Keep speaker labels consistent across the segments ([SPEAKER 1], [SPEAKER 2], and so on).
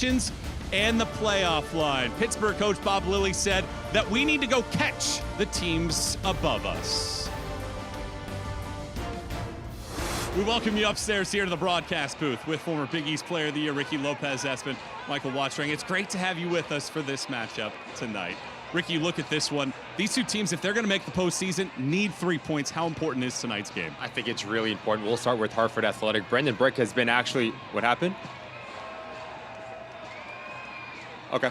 [SPEAKER 1] and the playoff line. Pittsburgh coach Bob Lilly said that we need to go catch the teams above us. We welcome you upstairs here to the broadcast booth with former Big East Player of the Year Ricky Lopez-Espin, Michael Watchring. It's great to have you with us for this matchup tonight. Ricky, you look at this one. These two teams, if they're going to make the postseason, need 3 points. How important is tonight's game?
[SPEAKER 2] I think it's really important. We'll start with Hartford Athletic. Brendan Brick has been actually... What happened? Okay.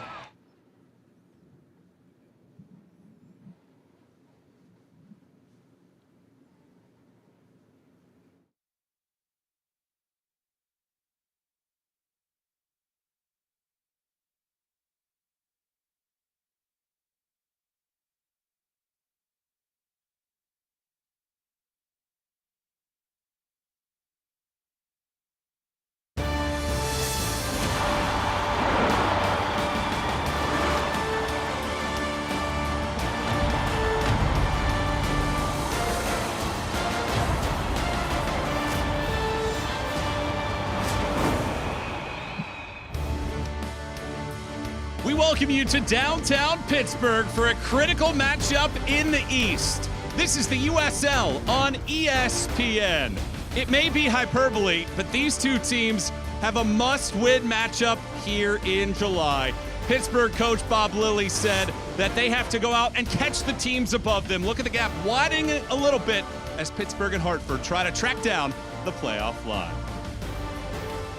[SPEAKER 1] We welcome you to downtown Pittsburgh for a critical matchup in the East. This is the USL on ESPN. It may be hyperbole, but these two teams have a must-win matchup here in July. Pittsburgh coach Bob Lilly said that they have to go out and catch the teams above them. Look at the gap widening a little bit as Pittsburgh and Hartford try to track down the playoff line.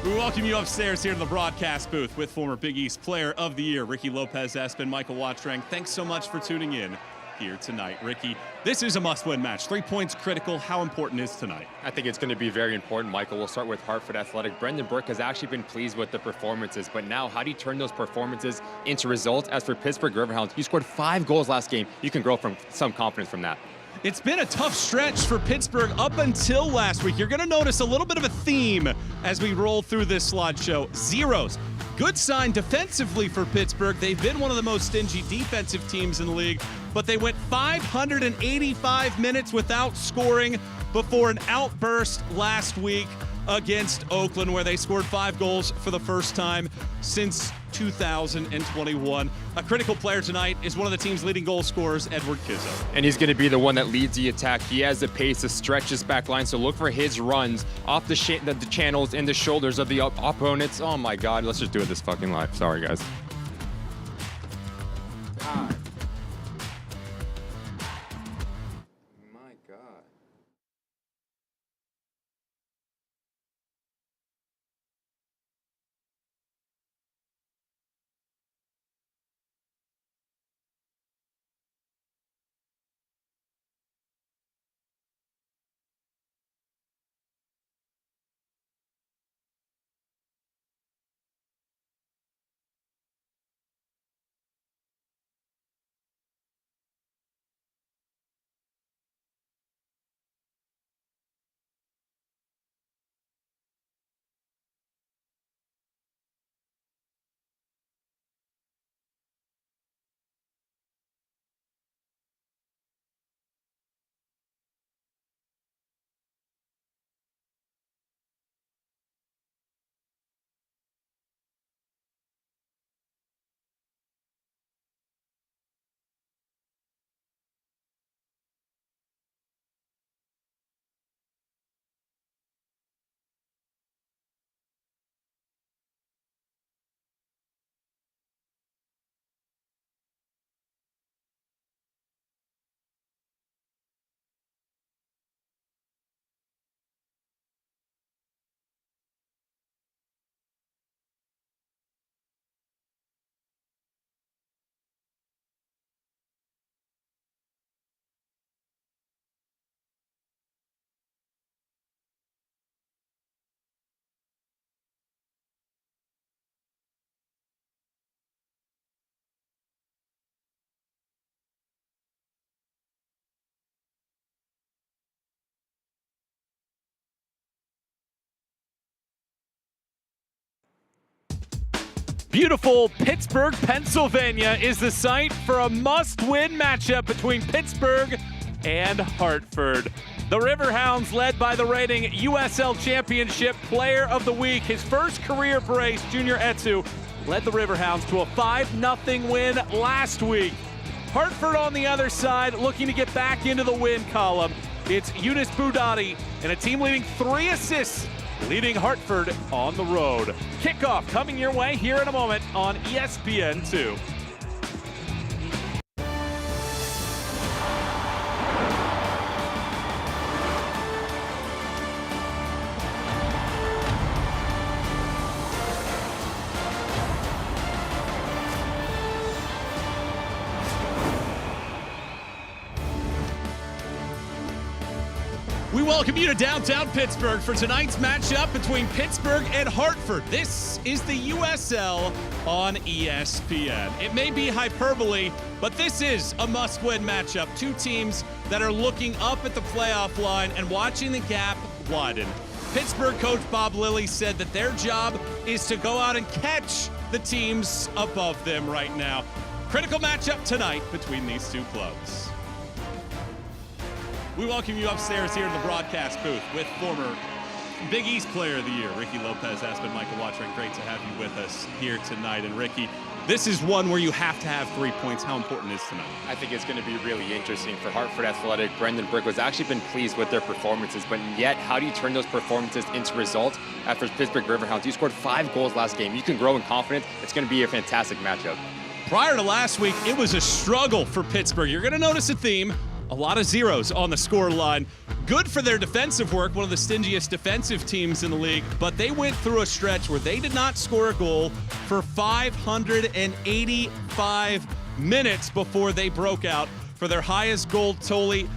[SPEAKER 1] We welcome you upstairs here to the broadcast booth with former Big East Player of the Year, Ricky Lopez-Espin, Michael Watchring. Thanks so much for tuning in here tonight. Ricky, this is a must-win match. 3 points critical. How important is tonight?
[SPEAKER 2] I think it's going to be very important, Michael. We'll start with Hartford Athletic. Brendan Brick has actually been pleased with the performances, but now how do you turn those performances into results? As for Pittsburgh Riverhounds, you scored 5 goals last game. You can grow from some confidence from that.
[SPEAKER 1] It's been a tough stretch for Pittsburgh up until last week. You're going to notice a little bit of a theme as we roll through this slideshow. Zeros. Good sign defensively for Pittsburgh. They've been one of the most stingy defensive teams in the league, but they went 585 minutes without scoring before an outburst last week against Oakland, where they scored 5 goals for the first time since 2021. A critical player tonight is one of the team's leading goal scorers, Edward Kizzo.
[SPEAKER 2] And he's going to be the one that leads the attack. He has the pace to stretch his back line, so look for his runs off the channels and the shoulders of the opponents. Oh my God, let's just do it this fucking live. Sorry, guys. God. My God.
[SPEAKER 1] Beautiful Pittsburgh, Pennsylvania is the site for a must-win matchup between Pittsburgh and Hartford. The Riverhounds, led by the reigning USL Championship Player of the Week, his first career brace, Junior Etsu, led the Riverhounds to a 5-0 win last week. Hartford on the other side looking to get back into the win column. It's Yunus Boudadi and a team leading 3 assists leading Hartford on the road. Kickoff coming your way here in a moment on ESPN2. We welcome you to downtown Pittsburgh for tonight's matchup between Pittsburgh and Hartford. This is the USL on ESPN. It may be hyperbole, but this is a must-win matchup. Two teams that are looking up at the playoff line and watching the gap widen. Pittsburgh coach Bob Lilly said that their job is to go out and catch the teams above them right now. Critical matchup tonight between these two clubs. We welcome you upstairs here in the broadcast booth with former Big East Player of the Year, Ricky Lopez, Aspen Michael Watchering. Great to have you with us here tonight. And Ricky, this is one where you have to have 3 points. How important is tonight?
[SPEAKER 2] I think it's going to be really interesting for Hartford Athletic. Brendan Brick has actually been pleased with their performances, but yet how do you turn those performances into results? After Pittsburgh Riverhounds, you scored 5 goals last game. You can grow in confidence. It's going to be a fantastic matchup.
[SPEAKER 1] Prior to last week, it was a struggle for Pittsburgh. You're going to notice a theme. A lot of zeros on the score line. Good for their defensive work, one of the stingiest defensive teams in the league, but they went through a stretch where they did not score a goal for 585 minutes before they broke out for their highest goal tally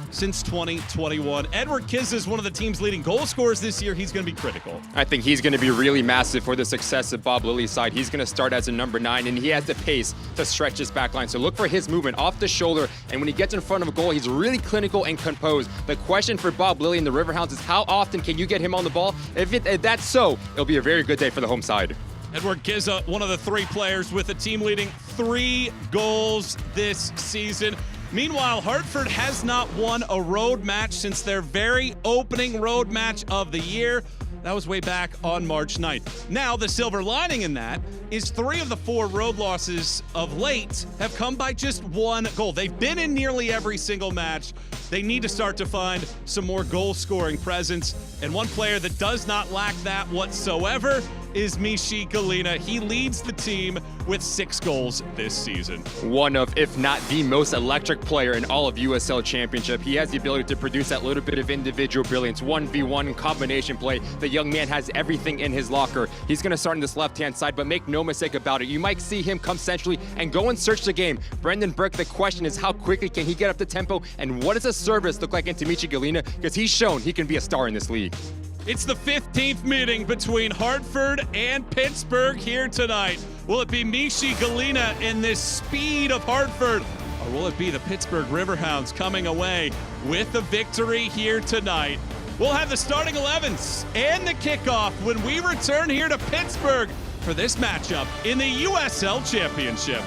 [SPEAKER 1] since 2021. Edward Kiz is one of the team's leading goal scorers this year. He's going to be critical.
[SPEAKER 2] I think he's going to be really massive for the success of Bob Lilly's side. He's going to start as a number 9, and he has the pace to stretch his back line. So look for his movement off the shoulder, and when he gets in front of a goal, he's really clinical and composed. The question for Bob Lilly and the Riverhounds is how often can you get him on the ball? If that's so, it'll be a very good day for the home side.
[SPEAKER 1] Edward Kiza, one of the 3 players with the team leading 3 goals this season. Meanwhile, Hartford has not won a road match since their very opening road match of the year. That was way back on March 9th. Now, the silver lining in that is 3 of the 4 road losses of late have come by just 1 goal. They've been in nearly every single match. They need to start to find some more goal-scoring presence. And one player that does not lack that whatsoever is Mishi Galina. He leads the team with 6 goals this season.
[SPEAKER 2] One of, if not the most electric player in all of USL Championship. He has the ability to produce that little bit of individual brilliance, 1v1 combination play. The young man has everything in his locker. He's going to start on this left-hand side, but make no mistake about it. You might see him come centrally and go and search the game. Brendan Brick, the question is how quickly can he get up the tempo, and what does a service look like into Michi Galina? Because he's shown he can be a star in this league.
[SPEAKER 1] It's the 15th meeting between Hartford and Pittsburgh here tonight. Will it be Mishi Galina in this speed of Hartford, or will it be the Pittsburgh Riverhounds coming away with the victory here tonight? We'll have the starting 11s and the kickoff when we return here to Pittsburgh for this matchup in the USL Championship.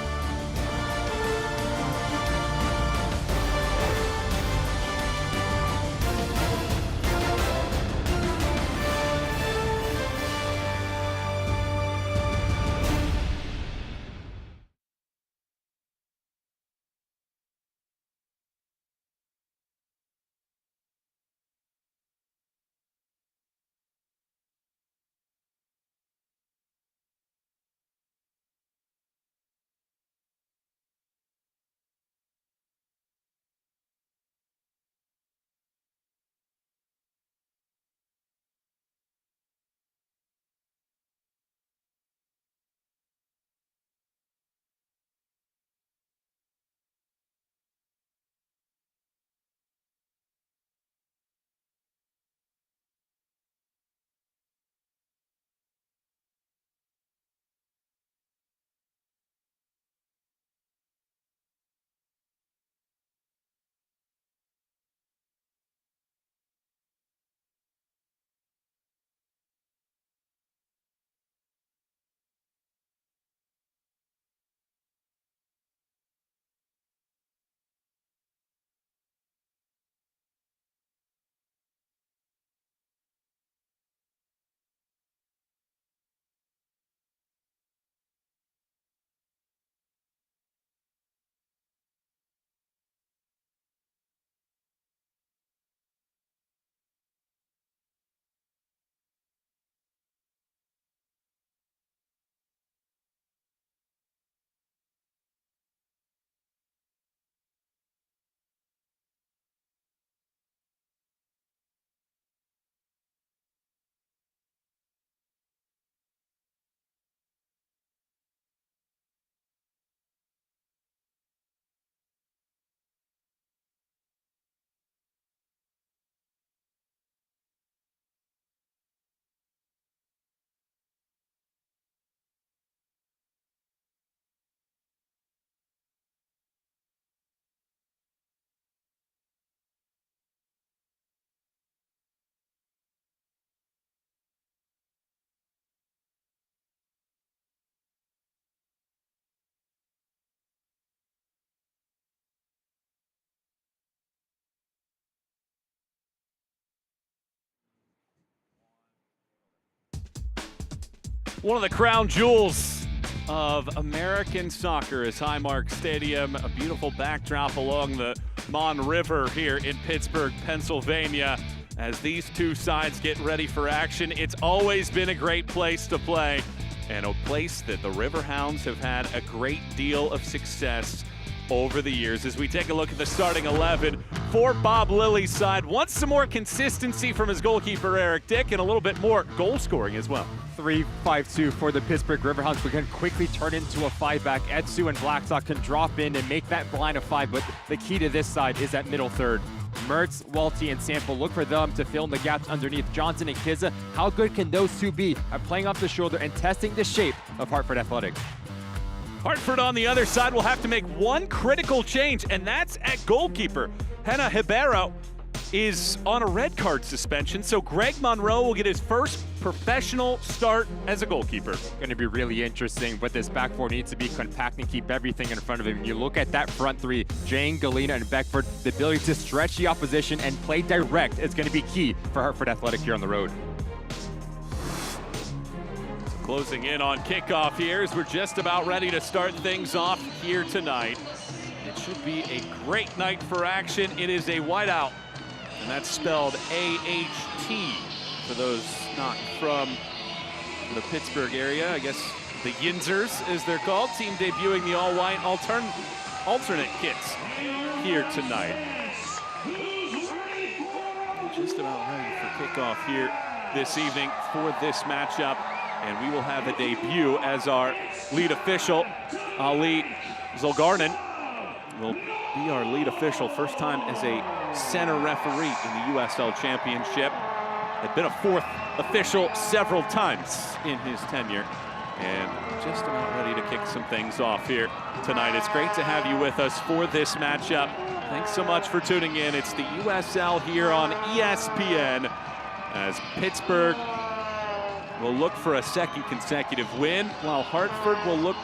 [SPEAKER 1] One of the crown jewels of American soccer is Highmark Stadium, a beautiful backdrop along the Mon River here in Pittsburgh, Pennsylvania. As these two sides get ready for action, it's always been a great place to play, and a place that the Riverhounds have had a great deal of success over the years. As we take a look at the starting 11 for Bob Lilly's side, wants some more consistency from his goalkeeper Eric Dick and a little bit more goal scoring as well.
[SPEAKER 2] 3-5-2 for the Pittsburgh Riverhounds. We can quickly turn into a 5-back. Etsu and Blackstock can drop in and make that line of 5, but the key to this side is that middle third. Mertz, Walty, and Sample, look for them to fill in the gaps underneath Johnson and Kizza. How good can those two be at playing off the shoulder and testing the shape of Hartford Athletic?
[SPEAKER 1] Hartford on the other side will have to make one critical change, and that's at goalkeeper. Henna Ribeiro is on a red card suspension, so Greg Monroe will get his first professional start as a goalkeeper.
[SPEAKER 2] Going to be really interesting, but this back four needs to be compact and keep everything in front of him. You look at that front three, Jane, Galena, and Beckford, the ability to stretch the opposition and play direct is going to be key for Hartford Athletic here on the road.
[SPEAKER 1] Closing in on kickoff here as we're just about ready to start things off here tonight. It should be a great night for action. It is a whiteout, and that's spelled A-H-T for those not from the Pittsburgh area. I guess the Yinzers, as they're called, team debuting the all-white alternate kits here tonight. Just about ready for kickoff here this evening for this matchup. And we will have a debut as our lead official, Ali Zolgarnin, will be our lead official. First time as a center referee in the USL Championship. Had been a fourth official several times in his tenure. And just about ready to kick some things off here tonight. It's great to have you with us for this matchup. Thanks so much for tuning in. It's the USL here on ESPN as Pittsburgh will look for a second consecutive win, while Hartford will look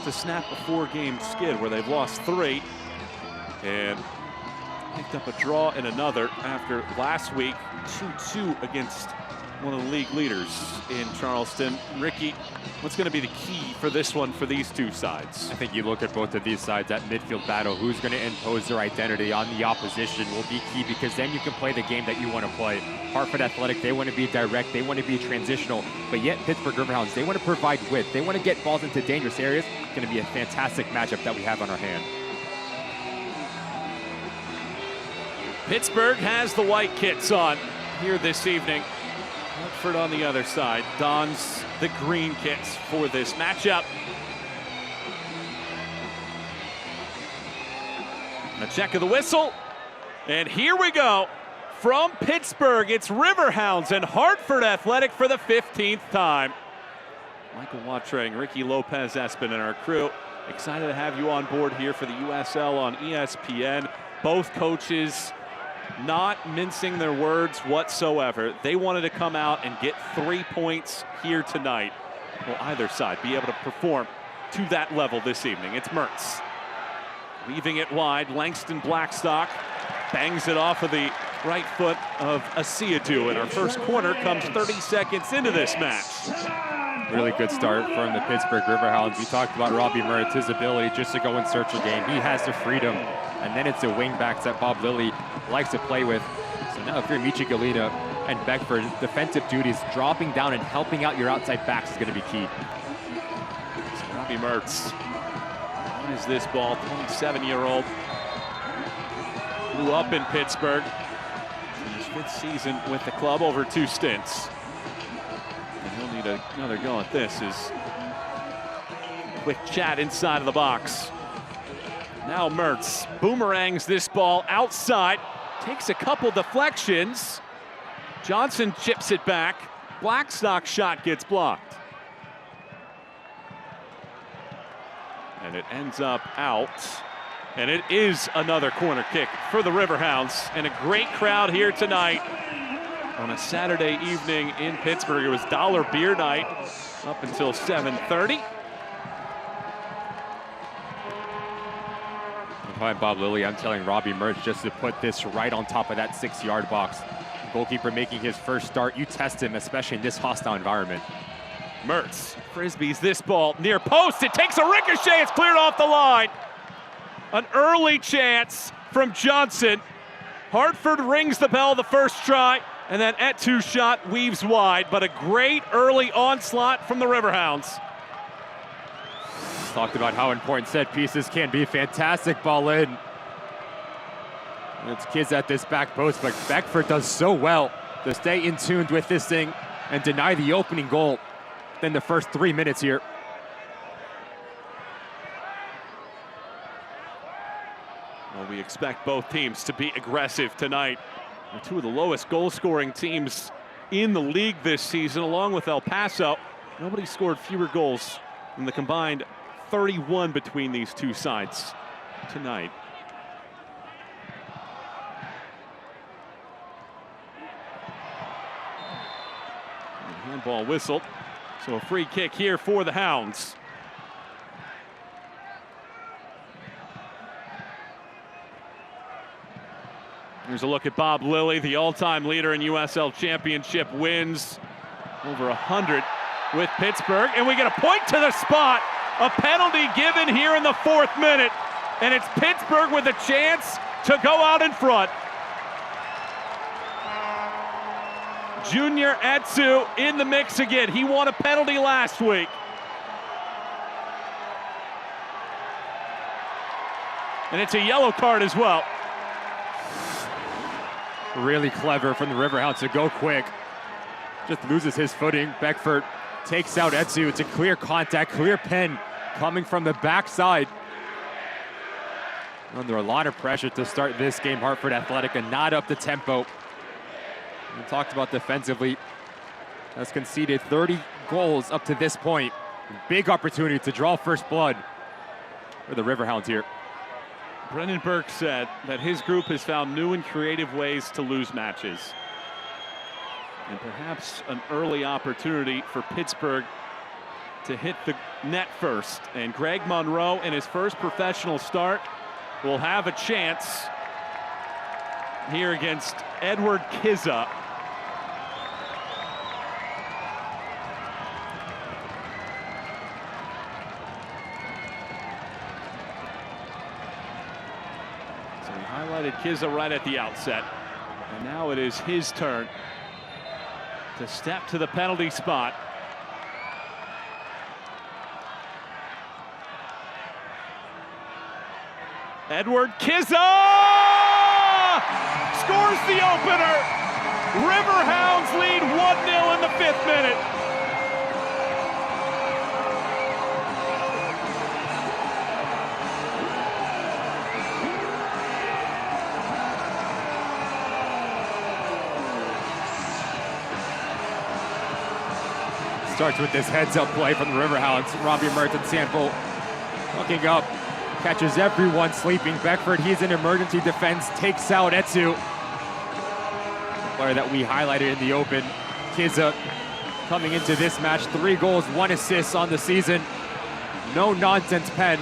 [SPEAKER 1] to snap a 4-game skid where they've lost 3 and picked up a draw in another after last week, 2-2 against one of the league leaders in Charleston. Ricky, what's going to be the key for this one for these two sides?
[SPEAKER 2] I think you look at both of these sides, that midfield battle, who's going to impose their identity on the opposition will be key, because then you can play the game that you want to play. Hartford Athletic, they want to be direct, they want to be transitional, but yet Pittsburgh Riverhounds, they want to provide width, they want to get balls into dangerous areas. It's going to be a fantastic matchup that we have on our hand.
[SPEAKER 1] Pittsburgh has the white kits on here this evening. Hartford on the other side dons the green kits for this matchup. A check of the whistle, and here we go. From Pittsburgh, it's Riverhounds and Hartford Athletic for the 15th time. Michael Watrang, Ricky Lopez-Espin, and our crew, excited to have you on board here for the USL on ESPN. Both coaches not mincing their words whatsoever. They wanted to come out and get 3 points here tonight. Will either side be able to perform to that level this evening? It's Mertz. Leaving it wide, Langston Blackstock bangs it off of the right foot of Asiadu, and our first corner comes 30 seconds into this match.
[SPEAKER 2] Really good start from the Pittsburgh Riverhounds. We talked about Robbie Mertz, his ability just to go and search a game. He has the freedom, and then it's the wingbacks that Bob Lilly likes to play with. So now if you're Michi Galena and Beckford, defensive duties, dropping down and helping out your outside backs is going to be key.
[SPEAKER 1] So Robbie Mertz is this ball, 27-year-old. Grew up in Pittsburgh. In his 5th season with the club, over 2 stints. And he'll need another go at this. Is quick chat inside of the box. Now Mertz boomerangs this ball outside, takes a couple deflections. Johnson chips it back. Blackstock's shot gets blocked. And it ends up out. And it is another corner kick for the Riverhounds. And a great crowd here tonight on a Saturday evening in Pittsburgh. It was dollar beer night up until 7:30.
[SPEAKER 2] If I'm Bob Lilly, I'm telling Robbie Mertz just to put this right on top of that 6-yard box. Goalkeeper making his first start. You test him, especially in this hostile environment.
[SPEAKER 1] Mertz frisbees this ball near post. It takes a ricochet. It's cleared off the line. An early chance from Johnson. Hartford rings the bell the first try, and then Etu's shot weaves wide, but a great early onslaught from the Riverhounds.
[SPEAKER 2] Talked about how important set pieces can be. Fantastic ball in. And it's kids at this back post, but Beckford does so well to stay in tune with this thing and deny the opening goal in the first 3 minutes here.
[SPEAKER 1] Well, we expect both teams to be aggressive tonight. They're two of the lowest goal-scoring teams in the league this season, along with El Paso. Nobody scored fewer goals than the combined 31 between these two sides tonight. And handball whistled, so a free kick here for the Hounds. Here's a look at Bob Lilly, the all-time leader in USL Championship wins. Over 100 with Pittsburgh, and we get a point to the spot. A penalty given here in the 4th minute, and it's Pittsburgh with a chance to go out in front. Junior Etu in the mix again. He won a penalty last week. And it's a yellow card as well.
[SPEAKER 2] Really clever from the Riverhounds to go quick. Just loses his footing. Beckford takes out Etu. It's a clear contact, clear pin coming from the backside. Under a lot of pressure to start this game, Hartford Athletic, and not up the tempo. We talked about defensively. Has conceded 30 goals up to this point. Big opportunity to draw first blood for the Riverhounds here.
[SPEAKER 1] Brendan Burke said that his group has found new and creative ways to lose matches. And perhaps an early opportunity for Pittsburgh to hit the net first. And Greg Monroe, in his first professional start, will have a chance here against Edward Kizza. So he highlighted Kizza right at the outset. And now it is his turn to step to the penalty spot. Edward Kizza scores the opener. Riverhounds lead 1-0 in the 5th minute.
[SPEAKER 2] Starts with this heads-up play from the Riverhounds. Robbie Mertz and Sample looking up, catches everyone sleeping. Beckford, he's in emergency defense, takes out Etu. The player that we highlighted in the open. Kizza coming into this match, 3 goals, 1 assist on the season. No nonsense pen.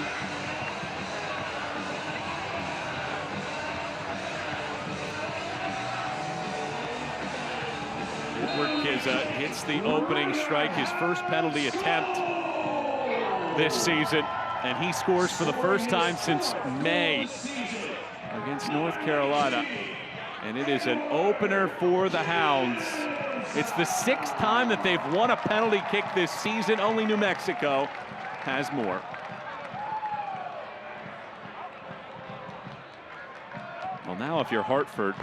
[SPEAKER 1] Kizza hits the opening strike, his first penalty attempt this season, and he scores for the first time since May against North Carolina. And it is an opener for the Hounds. It's the 6th time that they've won a penalty kick this season. Only New Mexico has more. Well, now if you're Hartford,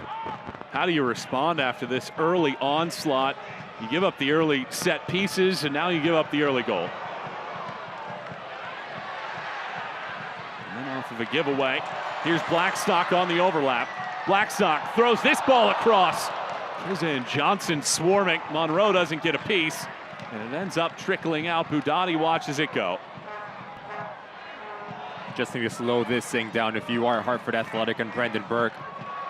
[SPEAKER 1] how do you respond after this early onslaught? You give up the early set pieces, and now you give up the early goal. And then off of a giveaway, here's Blackstock on the overlap. Blackstock throws this ball across. Kizza and Johnson swarming. Monroe doesn't get a piece, and it ends up trickling out. Budati watches it go.
[SPEAKER 2] Just need to slow this thing down if you are Hartford Athletic and Brendan Burke.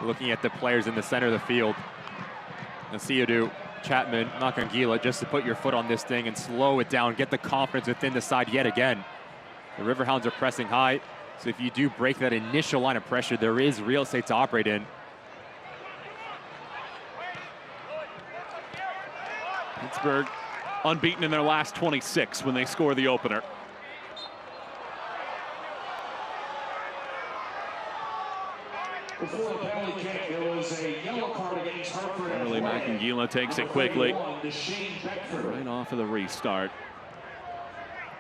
[SPEAKER 2] Looking at the players in the center of the field. Nasiadu, Chapman, Nakangila, just to put your foot on this thing and slow it down, get the confidence within the side yet again. The Riverhounds are pressing high, so if you do break that initial line of pressure, there is real estate to operate in.
[SPEAKER 1] Pittsburgh unbeaten in their last 26 when they score the opener.
[SPEAKER 3] Before the penalty kick, there was a yellow card against Hartford.
[SPEAKER 1] Early Macangila takes it quickly. Right off of the restart.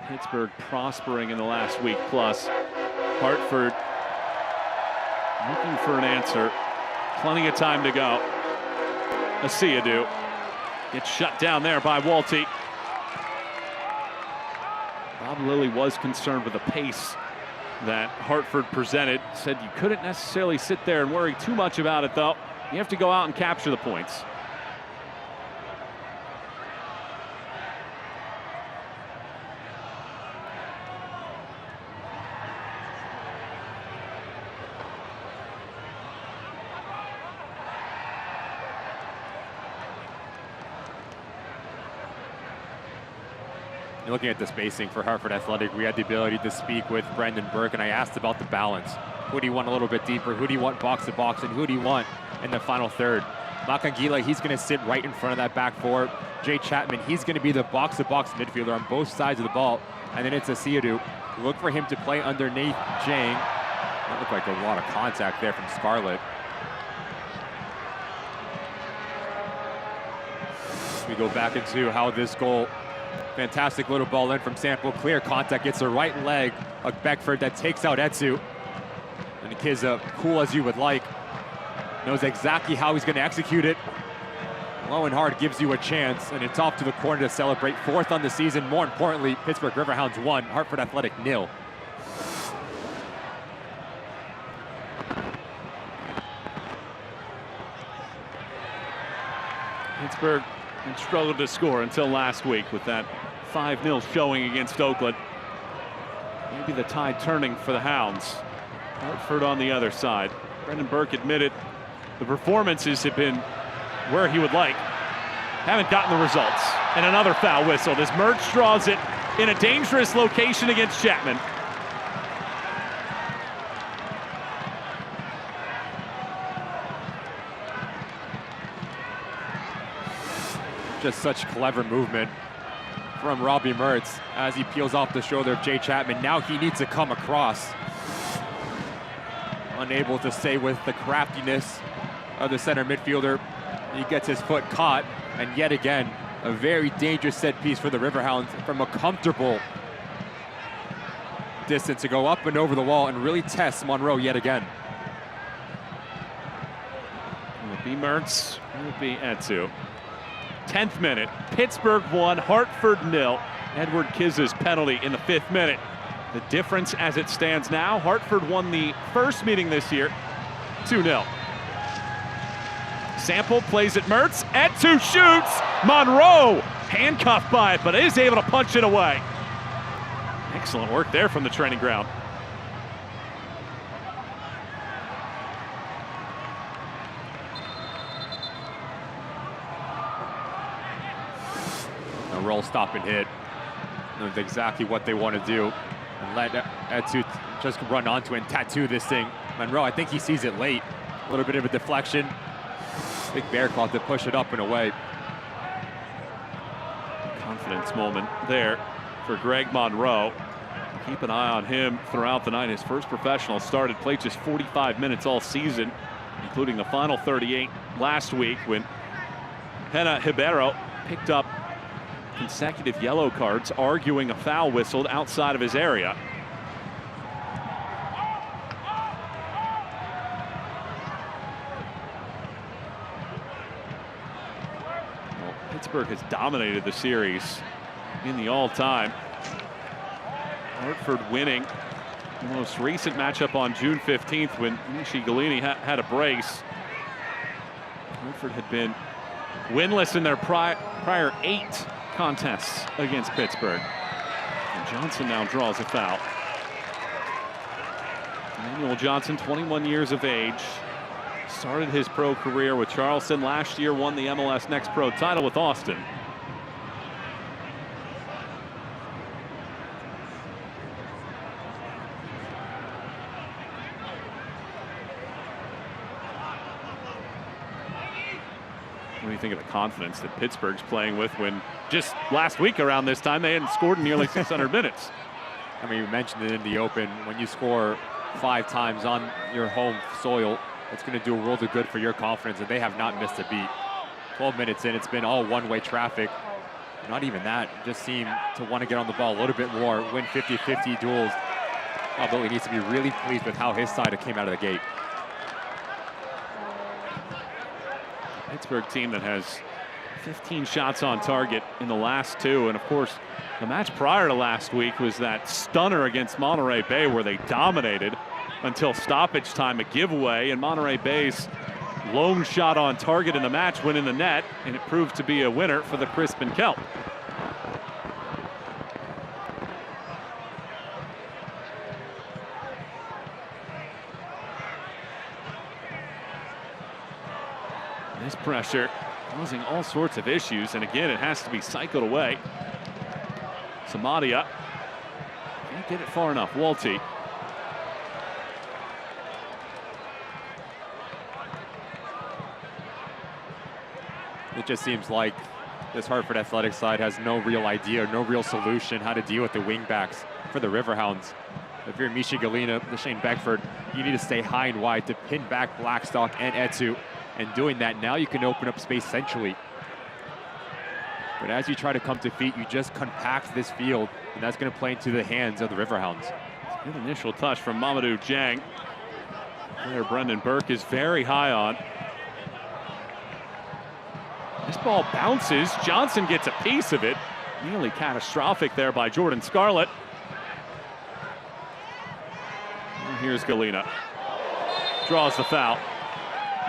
[SPEAKER 1] Pittsburgh prospering in the last week plus. Hartford looking for an answer. Plenty of time to go. Asiadu gets shut down there by Walty. Bob Lilly was concerned with the pace that Hartford presented. Said you couldn't necessarily sit there and worry too much about it, though. You have to go out and capture the points.
[SPEAKER 2] Looking at the spacing for Hartford Athletic, we had the ability to speak with Brendan Burke, and I asked about the balance. Who do you want a little bit deeper? Who do you want box to box? And who do you want in the final third? Macangila, he's going to sit right in front of that back four. Jay Chapman, he's going to be the box-to-box midfielder on both sides of the ball. And then it's Asiadu. Look for him to play underneath Jang. That looked like a lot of contact there from Scarlett. We go back into how this goal. Fantastic little ball in from Sample. Clear contact, gets the right leg of Beckford that takes out Etsu. And the kid's cool as you would like. Knows exactly how he's going to execute it. Low and hard gives you a chance, and it's off to the corner to celebrate. 4th on the season. More importantly, Pittsburgh Riverhounds 1, Hartford Athletic 0.
[SPEAKER 1] Pittsburgh had struggled to score until last week with that 5-0 showing against Oakland. Maybe the tide turning for the Hounds. Hartford on the other side. Brendan Burke admitted the performances have been where he would like. Haven't gotten the results. And another foul whistle as Mertz draws it in a dangerous location against Chapman.
[SPEAKER 2] Just such clever movement from Robbie Mertz as he peels off the shoulder of Jay Chapman. Now he needs to come across. Unable to stay with the craftiness of the center midfielder. He gets his foot caught, and yet again, a very dangerous set piece for the Riverhounds from a comfortable distance to go up and over the wall and really test Monroe yet again.
[SPEAKER 1] Will it be Mertz? Will it be Etsu? 10th minute, Pittsburgh 1, Hartford 0. Edward Kiz's penalty in the 5th minute. The difference as it stands now, Hartford won the first meeting this year, 2-0. Sample plays it Mertz, Etsu shoots, Monroe handcuffed by it, but is able to punch it away. Excellent work there from the training ground.
[SPEAKER 2] A roll, stop, and hit. Knows exactly what they want to do. And let Etsu just run onto it and tattoo this thing. Monroe, I think he sees it late. A little bit of a deflection. Big bear claw to push it up and away.
[SPEAKER 1] Confidence moment there for Greg Monroe. Keep an eye on him throughout the night. His first professional start, played just 45 minutes all season, including the final 38 last week when Hena Ribeiro picked up consecutive yellow cards, arguing a foul whistled outside of his area. Well, Pittsburgh has dominated the series in the all-time. Hartford winning the most recent matchup on June 15th when Nishi Galini had a brace. Hartford had been winless in their prior 8 contests against Pittsburgh. And Johnson now draws a foul. Emmanuel Johnson, 21 years of age, started his pro career with Charleston. Last year won the MLS Next Pro title with Austin. What do you think of the confidence that Pittsburgh's playing with when just last week around this time, they hadn't scored in nearly 600 minutes.
[SPEAKER 2] I mean, you mentioned it in the open. When you score 5 times on your home soil, it's going to do a world of good for your confidence, and they have not missed a beat. 12 minutes in, it's been all one-way traffic. Not even that, just seem to want to get on the ball a little bit more, win 50-50 duels. Although he needs to be really pleased with how his side came out of the gate.
[SPEAKER 1] Pittsburgh team that has 15 shots on target in the last 2, and of course, the match prior to last week was that stunner against Monterey Bay where they dominated until stoppage time, a giveaway, and Monterey Bay's lone shot on target in the match went in the net, and it proved to be a winner for the Crispin Kelp. This pressure causing all sorts of issues, and again, it has to be cycled away. Samadia can't get it far enough. Walty.
[SPEAKER 2] It just seems like this Hartford Athletic side has no real idea, no real solution how to deal with the wingbacks for the Riverhounds. If you're Misha Galina, the Shane Beckford, you need to stay high and wide to pin back Blackstock and Etsu. And doing that, now you can open up space centrally. But as you try to come to feet, you just compact this field, and that's going to play into the hands of the Riverhounds.
[SPEAKER 1] Good initial touch from Mamadou Jang. Player Brendan Burke is very high on. This ball bounces. Johnson gets a piece of it. Nearly catastrophic there by Jordan Scarlett. And here's Galina. Draws the foul.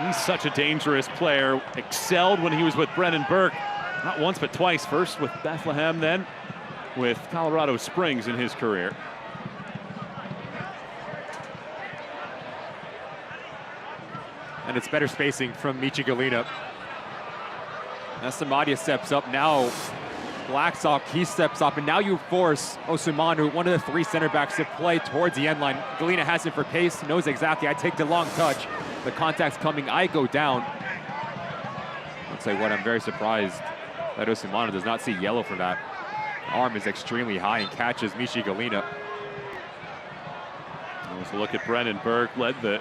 [SPEAKER 1] He's such a dangerous player. Excelled when he was with Brendan Burke. Not once, but twice. First with Bethlehem, then with Colorado Springs in his career.
[SPEAKER 2] And it's better spacing from Michi Galina. As Samadia steps up, now Blackstock, he steps up, and now you force Osumanu, one of the 3 center backs, to play towards the end line. Galina has it for pace, knows exactly, I take the long touch. The contact's coming, I go down. I'll tell you what, I'm very surprised that Osumanu does not see yellow for that. Arm is extremely high and catches Michi Galina.
[SPEAKER 1] Let's look at Brendan Burke, led the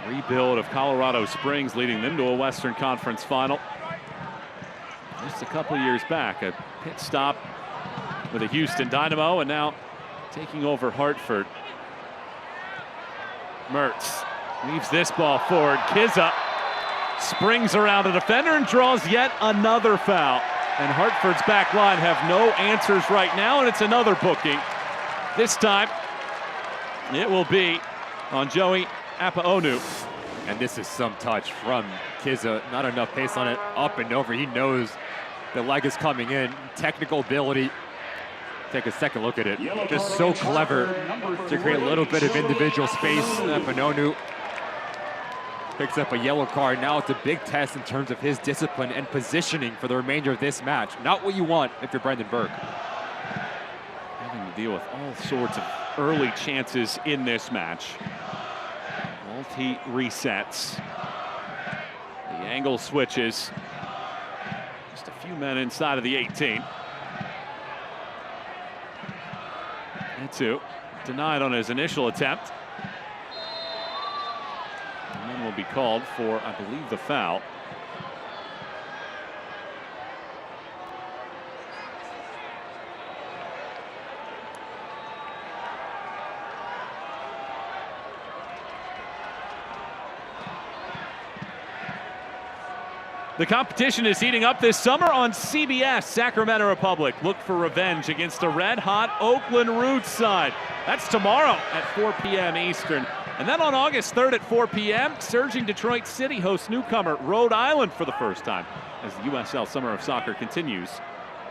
[SPEAKER 1] rebuild of Colorado Springs, leading them to a Western Conference final. Just a couple years back, a pit stop with a Houston Dynamo, and now taking over Hartford. Mertz leaves this ball forward. Kizza springs around a defender and draws yet another foul. And Hartford's back line have no answers right now, and it's another booking. This time, it will be on Joey Apaonu.
[SPEAKER 2] And this is some touch from Kizza. Not enough pace on it, up and over. He knows the leg is coming in. Technical ability. Take a second look at it. Just so clever to create a little bit of individual space. Apaonu picks up a yellow card. Now it's a big test in terms of his discipline and positioning for the remainder of this match. Not what you want if you're Brendan Burke.
[SPEAKER 1] Having to deal with all sorts of early chances in this match. Multi-resets. The angle switches. Just a few men inside of the 18. Etsu denied on his initial attempt. And then will be called for, I believe, the foul. The competition is heating up this summer on CBS. Sacramento Republic look for revenge against the red-hot Oakland Roots side. That's tomorrow at 4 p.m. Eastern. And then on August 3rd at 4 p.m., surging Detroit City hosts newcomer Rhode Island for the first time as the USL Summer of Soccer continues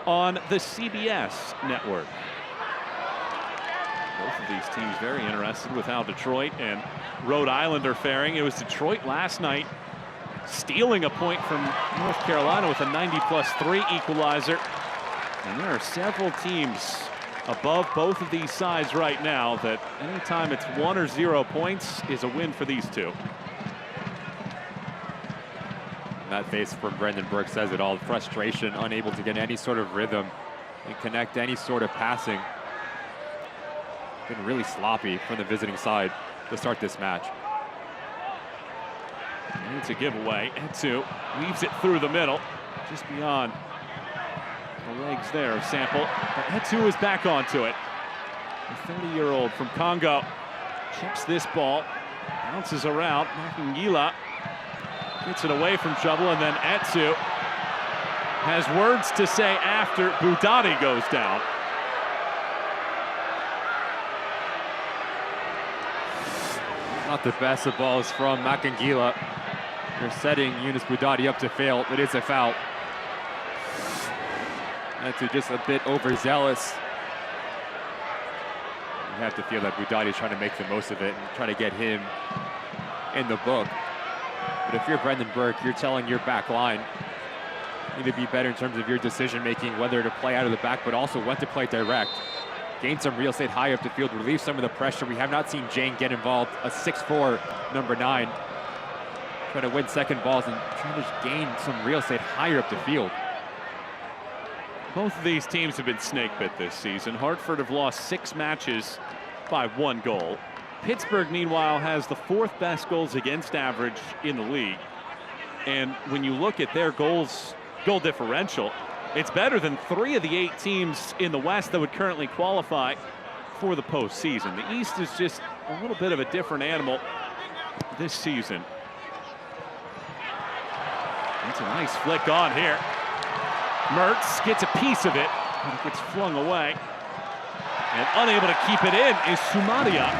[SPEAKER 1] on the CBS network. Both of these teams very interested with how Detroit and Rhode Island are faring. It was Detroit last night stealing a point from North Carolina with a 90+3 equalizer. And there are several teams above both of these sides right now that anytime it's 1 or 0 points is a win for these two.
[SPEAKER 2] That face from Brendan Burke says it all. Frustration, unable to get any sort of rhythm and connect any sort of passing. Been really sloppy from the visiting side to start this match.
[SPEAKER 1] It's a giveaway. Etsu weaves it through the middle, just beyond the legs there of Sample. But Etsu is back onto it. The 30-year-old from Congo chips this ball, bounces around. Makangila gets it away from trouble, and then Etsu has words to say after Budati goes down.
[SPEAKER 2] Not the best of balls from Makangila. They're setting Yunus Budati up to fail. It is a foul. Etsu just a bit overzealous. You have to feel that Budati is trying to make the most of it and try to get him in the book. But if you're Brendan Burke, you're telling your back line you need to be better in terms of your decision making, whether to play out of the back, but also when to play direct. Gain some real estate high up the field, relieve some of the pressure. We have not seen Jane get involved. A 6'4" number 9. Trying to win second balls and trying to gain some real estate higher up the field.
[SPEAKER 1] Both of these teams have been snake bit this season. Hartford have lost 6 matches by 1 goal. Pittsburgh, meanwhile, has the 4th best goals against average in the league. And when you look at their goal differential, it's better than 3 of the 8 teams in the West that would currently qualify for the postseason. The East is just a little bit of a different animal this season. It's a nice flick on here. Mertz gets a piece of it, but it gets flung away. And unable to keep it in is Sumadia.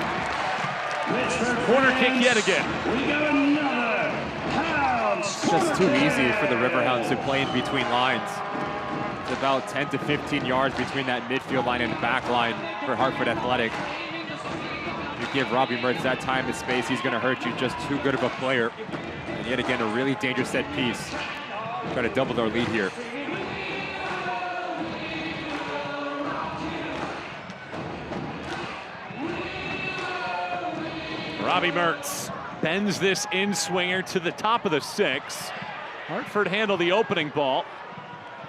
[SPEAKER 1] Corner kick yet again.
[SPEAKER 3] We got another Hounds.
[SPEAKER 2] It's just too easy for the Riverhounds to play in between lines. It's about 10 to 15 yards between that midfield line and back line for Hartford Athletic. If you give Robbie Mertz that time and space, he's going to hurt you. Just too good of a player. And yet again, a really dangerous set piece. Try to double their lead here.
[SPEAKER 1] Robbie Mertz bends this in-swinger to the top of the 6. Hartford handle the opening ball.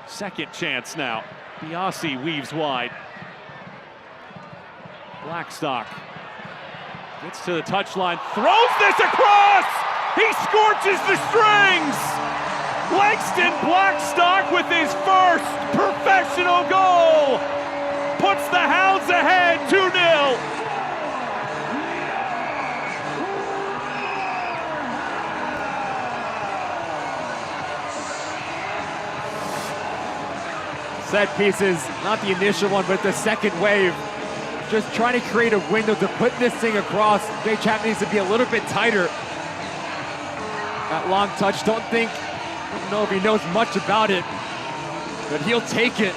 [SPEAKER 1] Second chance now. Biasi weaves wide. Blackstock gets to the touchline, throws this across! He scorches the strings! Langston Blackstock with his first professional goal puts the Hounds ahead 2-0.
[SPEAKER 2] Set pieces, not the initial one, but the second wave. Just trying to create a window to put this thing across. Jay Chapman needs to be a little bit tighter. That long touch, don't know if he knows much about it, but he'll take it.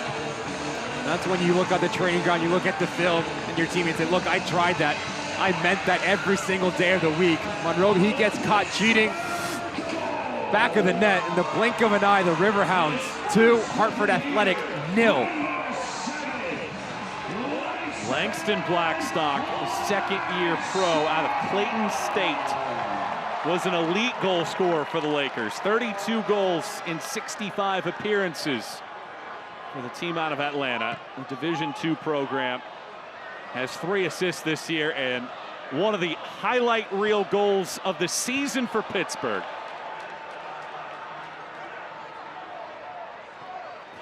[SPEAKER 2] That's when you look at the training ground, you look at the film, and your teammates say, look, I tried that. I meant that every single day of the week. Monroe, he gets caught cheating. Back of the net, in the blink of an eye, the Riverhounds 2, Hartford Athletic 0.
[SPEAKER 1] Langston Blackstock, a second-year pro out of Clayton State, was an elite goal scorer for the Lakers. 32 goals in 65 appearances for the team out of Atlanta. The Division II program has 3 assists this year and one of the highlight reel goals of the season for Pittsburgh.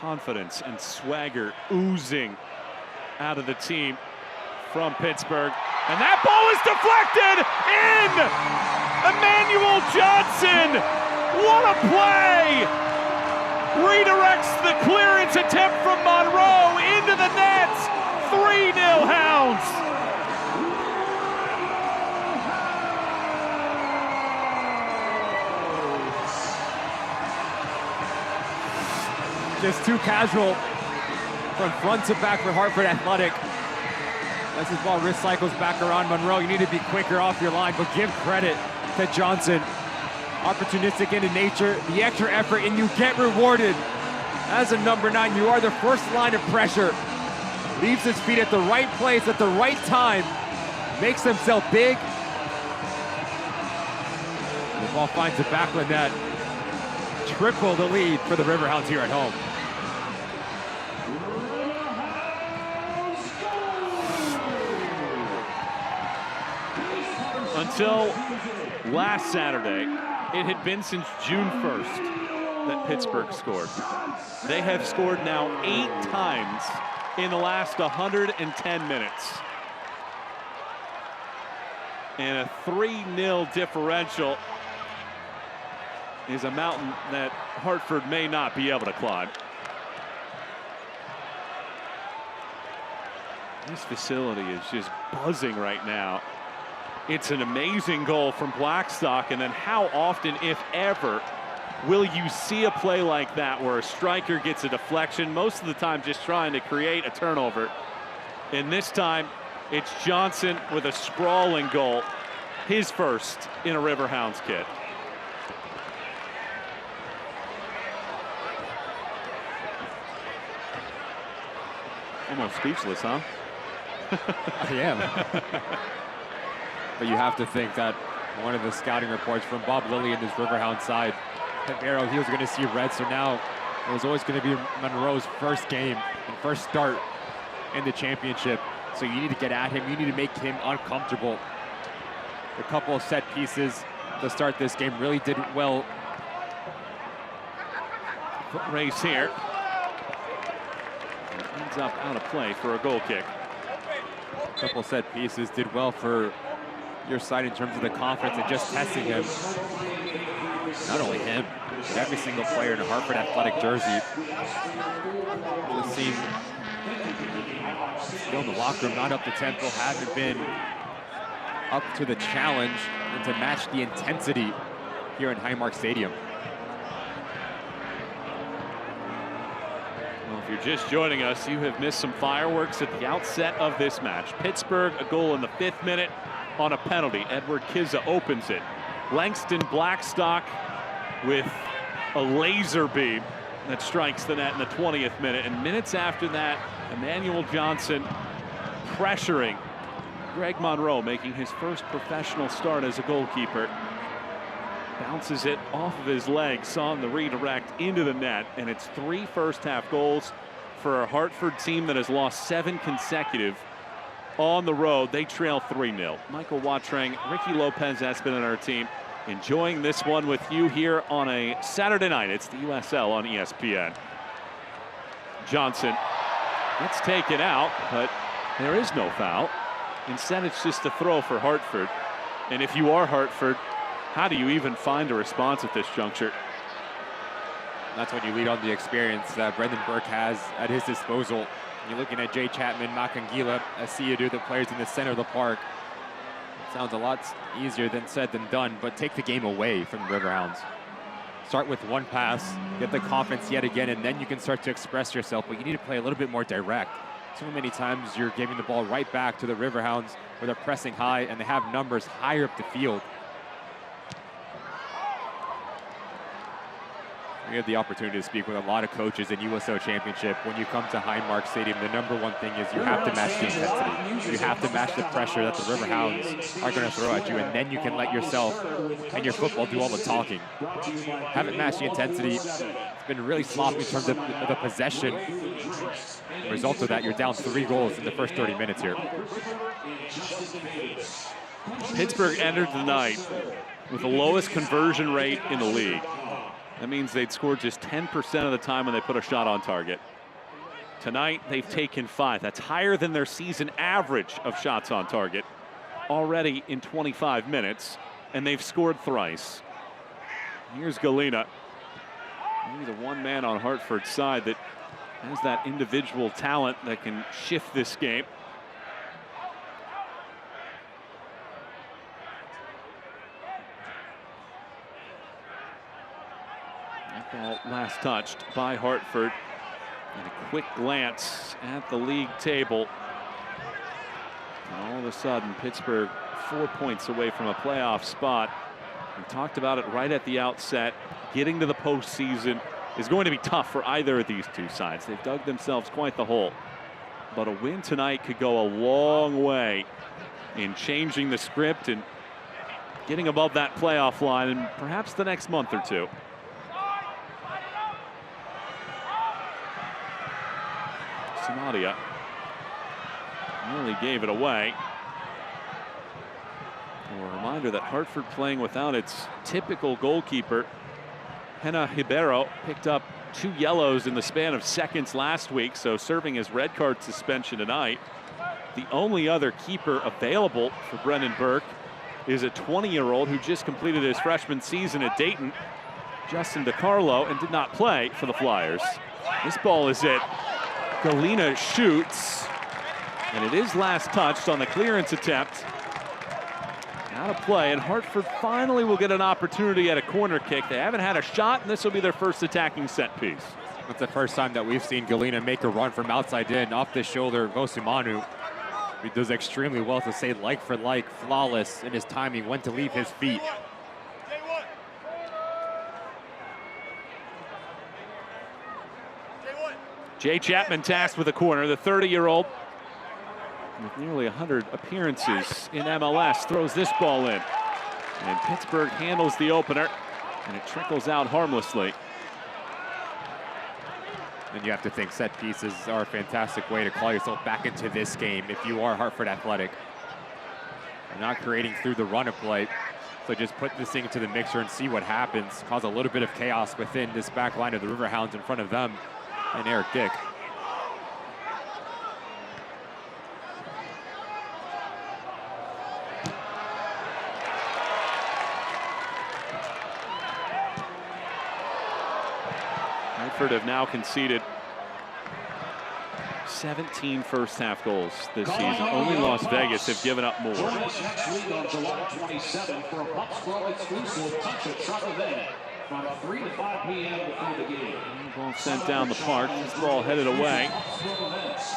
[SPEAKER 1] Confidence and swagger oozing out of the team from Pittsburgh. And that ball is deflected in! Emmanuel Johnson! What a play! Redirects the clearance attempt from Monroe into the net. 3-0 Hounds.
[SPEAKER 2] Just too casual from front to back for Hartford Athletic. As this ball recycles back around Monroe, you need to be quicker off your line, but give credit to Johnson. Opportunistic in nature, the extra effort, and you get rewarded. As a number 9, you are the first line of pressure. Leaves his feet at the right place at the right time. Makes himself big. The ball finds the back of the net. triple the lead for the Riverhounds here at home.
[SPEAKER 1] Until last Saturday, it had been since June 1st that Pittsburgh scored. They have scored now 8 times in the last 110 minutes. And a 3-0 differential is a mountain that Hartford may not be able to climb. This facility is just buzzing right now. It's an amazing goal from Blackstock, and then how often, if ever, will you see a play like that where a striker gets a deflection, most of the time just trying to create a turnover. And this time, it's Johnson with a sprawling goal, his first in a Riverhounds kit. Almost speechless, huh?
[SPEAKER 2] I am. But you have to think that one of the scouting reports from Bob Lilly and his Riverhound side, Arrow, he was going to see red, so now it was always going to be Monroe's first game and first start in the championship. So you need to get at him. You need to make him uncomfortable. A couple of set pieces to start this game really did well.
[SPEAKER 1] Foot race here. Ends up out of play for a goal kick.
[SPEAKER 2] A couple set pieces did well for your side in terms of the confidence and just testing him. Not only him, but every single player in a Hartford athletic jersey. Just seemed still in the locker room, not up to tempo, haven't been up to the challenge and to match the intensity here in Highmark Stadium.
[SPEAKER 1] Well, if you're just joining us, you have missed some fireworks at the outset of this match. Pittsburgh, a goal in the 5th minute on a penalty. Edward Kizza opens it. Langston Blackstock with a laser beam that strikes the net in the 20th minute. And minutes after that, Emmanuel Johnson pressuring Greg Monroe, making his first professional start as a goalkeeper. Bounces it off of his legs on the redirect into the net, and it's 3 first-half goals for a Hartford team that has lost 7 consecutive on the road. They trail 3-0. Michael Watrang, Ricky Lopez has been on our team, enjoying this one with you here on a Saturday night. It's the USL on ESPN. Johnson gets taken out, but there is no foul. Instead, it's just a throw for Hartford. And if you are Hartford, how do you even find a response at this juncture?
[SPEAKER 2] That's when you lead on the experience that Brendan Burke has at his disposal. You're looking at Jay Chapman, Makangila, Asiadu, the players in the center of the park. It sounds a lot easier than said than done, but take the game away from the Riverhounds. Start with one pass, get the confidence yet again, and then you can start to express yourself, but you need to play a little bit more direct. So many times you're giving the ball right back to the Riverhounds where they're pressing high and they have numbers higher up the field. We have the opportunity to speak with a lot of coaches in USL Championship. When you come to Highmark Stadium, the #1 thing is you have to match the intensity. You have to match the pressure that the Riverhounds are going to throw at you, and then you can let yourself and your football do all the talking. Haven't matched the intensity. It's been really sloppy in terms of the possession. The result of that, you're down 3 goals in the first 30 minutes here.
[SPEAKER 1] Pittsburgh entered the night with the lowest conversion rate in the league. That means they'd scored just 10% of the time when they put a shot on target. Tonight, they've taken 5. That's higher than their season average of shots on target already in 25 minutes, and they've scored thrice. Here's Galena. Maybe the one man on Hartford's side that has that individual talent that can shift this game. Ball last touched by Hartford. And a quick glance at the league table. And all of a sudden, Pittsburgh 4 points away from a playoff spot. We talked about it right at the outset. Getting to the postseason is going to be tough for either of these two sides. They've dug themselves quite the hole. But a win tonight could go a long way in changing the script and getting above that playoff line in perhaps the next month or two.
[SPEAKER 4] Claudia nearly gave it away. A reminder that Hartford playing without its typical goalkeeper. Hena Ribeiro picked up 2 yellows in the span of seconds last week, so serving as red card suspension tonight. The only other keeper available for Brendan Burke is a 20-year-old who just completed his freshman season at Dayton, Justin DiCarlo, and did not play for the Flyers. This ball is it. Galina shoots, and it is last touched on the clearance attempt. Out of play, and Hartford finally will get an opportunity at a corner kick. They haven't had a shot, and this will be their first attacking set piece.
[SPEAKER 2] It's the first time that we've seen Galina make a run from outside in, off the shoulder of Vosumanu. He does extremely well to say like for like, flawless in his timing, when to leave his feet.
[SPEAKER 4] Jay Chapman tasked with a corner. The 30-year-old with nearly 100 appearances in MLS throws this ball in. And Pittsburgh handles the opener, and it trickles out harmlessly.
[SPEAKER 2] And you have to think set pieces are a fantastic way to call yourself back into this game if you are Hartford Athletic. You're not creating through the run of play. So just put this thing into the mixer and see what happens. Cause a little bit of chaos within this back line of the Riverhounds in front of them and Eric Dick.
[SPEAKER 4] Hartford have now conceded 17 first-half goals this season. Only Las Vegas have given up more.
[SPEAKER 3] Join us next week on July 27th for a Bucks Pro exclusive Touch a Truck event from 3 to 5 p.m. before the game.
[SPEAKER 4] Ball sent down the park. This ball headed away,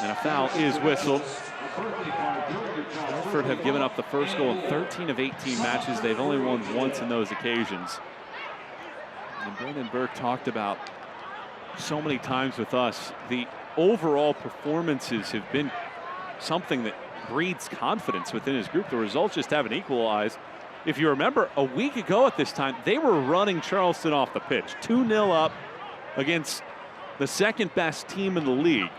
[SPEAKER 4] and a foul is whistled. Hartford have given up the first goal in 13 of 18 matches. They've only won once in those occasions. And Brendan Burke talked about so many times with us, the overall performances have been something that breeds confidence within his group. The results just haven't equalized. If you remember, a week ago at this time, they were running Charleston off the pitch, 2-0 up against the second best team in the league.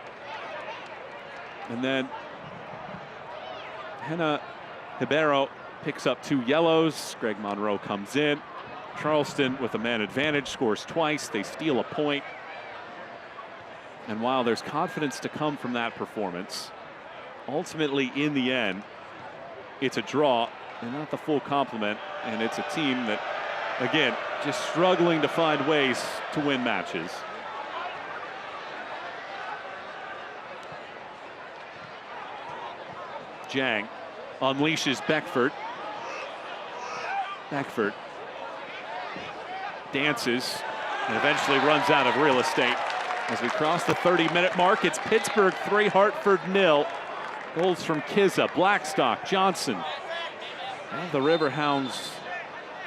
[SPEAKER 4] And then Hena Ribeiro picks up 2 yellows. Greg Monroe comes in. Charleston, with a man advantage, scores twice. They steal a point. And while there's confidence to come from that performance, ultimately in the end, it's a draw and not the full complement. And it's a team that, again, just struggling to find ways to win matches. Jang unleashes Beckford. Beckford dances and eventually runs out of real estate. As we cross the 30-minute mark, it's Pittsburgh 3, Hartford 0. Goals from Kizza, Blackstock, Johnson. And the Riverhounds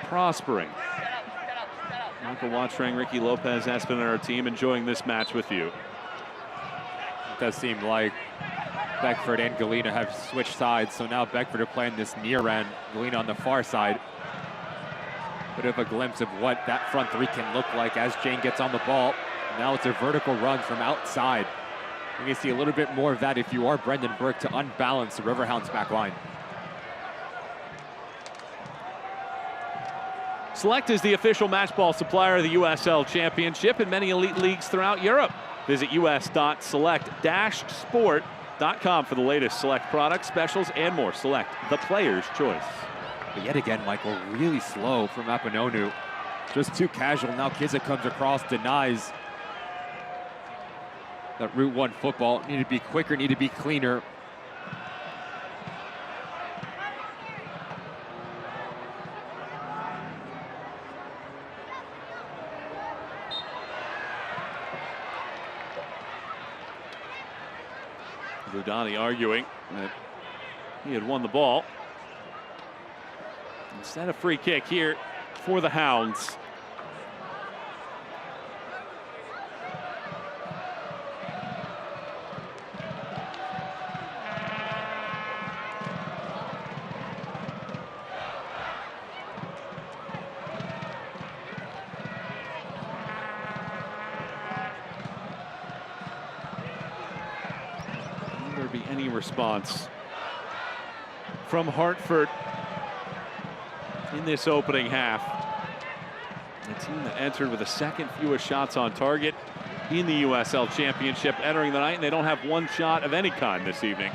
[SPEAKER 4] prospering. Michael Watring, Ricky Lopez has been on our team, enjoying this match with you.
[SPEAKER 2] It does seem like Beckford and Galina have switched sides, so now Beckford are playing this near end, Galina on the far side. Bit of a glimpse of what that front three can look like as Jane gets on the ball. Now it's a vertical run from outside. You're going to see a little bit more of that if you are Brendan Burke to unbalance the Riverhounds back line.
[SPEAKER 4] Select is the official match ball supplier of the USL Championship and many elite leagues throughout Europe. Visit us.select-sport.com for the latest Select products, specials, and more. Select, the player's choice.
[SPEAKER 2] But yet again, Michael, really slow from Apononu. Just too casual. Now Kizza comes across, denies. That Route 1 football need to be quicker, need to be cleaner.
[SPEAKER 4] Rudani arguing that he had won the ball. Instead, a free kick here for the Hounds. any response from Hartford in this opening half. The team that entered with the second fewest shots on target in the USL Championship entering the night, and they don't have one shot of any kind this evening.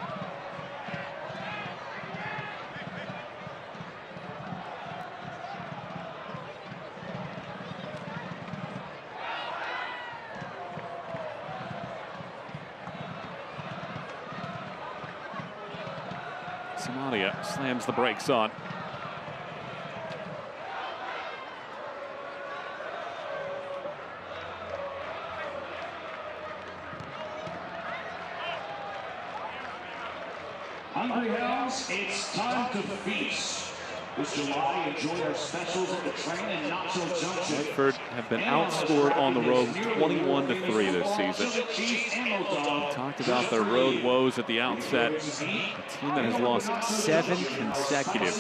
[SPEAKER 4] Somalia slams the brakes on.
[SPEAKER 3] Hungry Hounds, it's time to feast. This July, enjoy our specials at the train in Knoxville Junction.
[SPEAKER 4] Hartford have been outscored on the road 21-3 this season. We talked about their road woes at the outset. A team that has lost 7 consecutive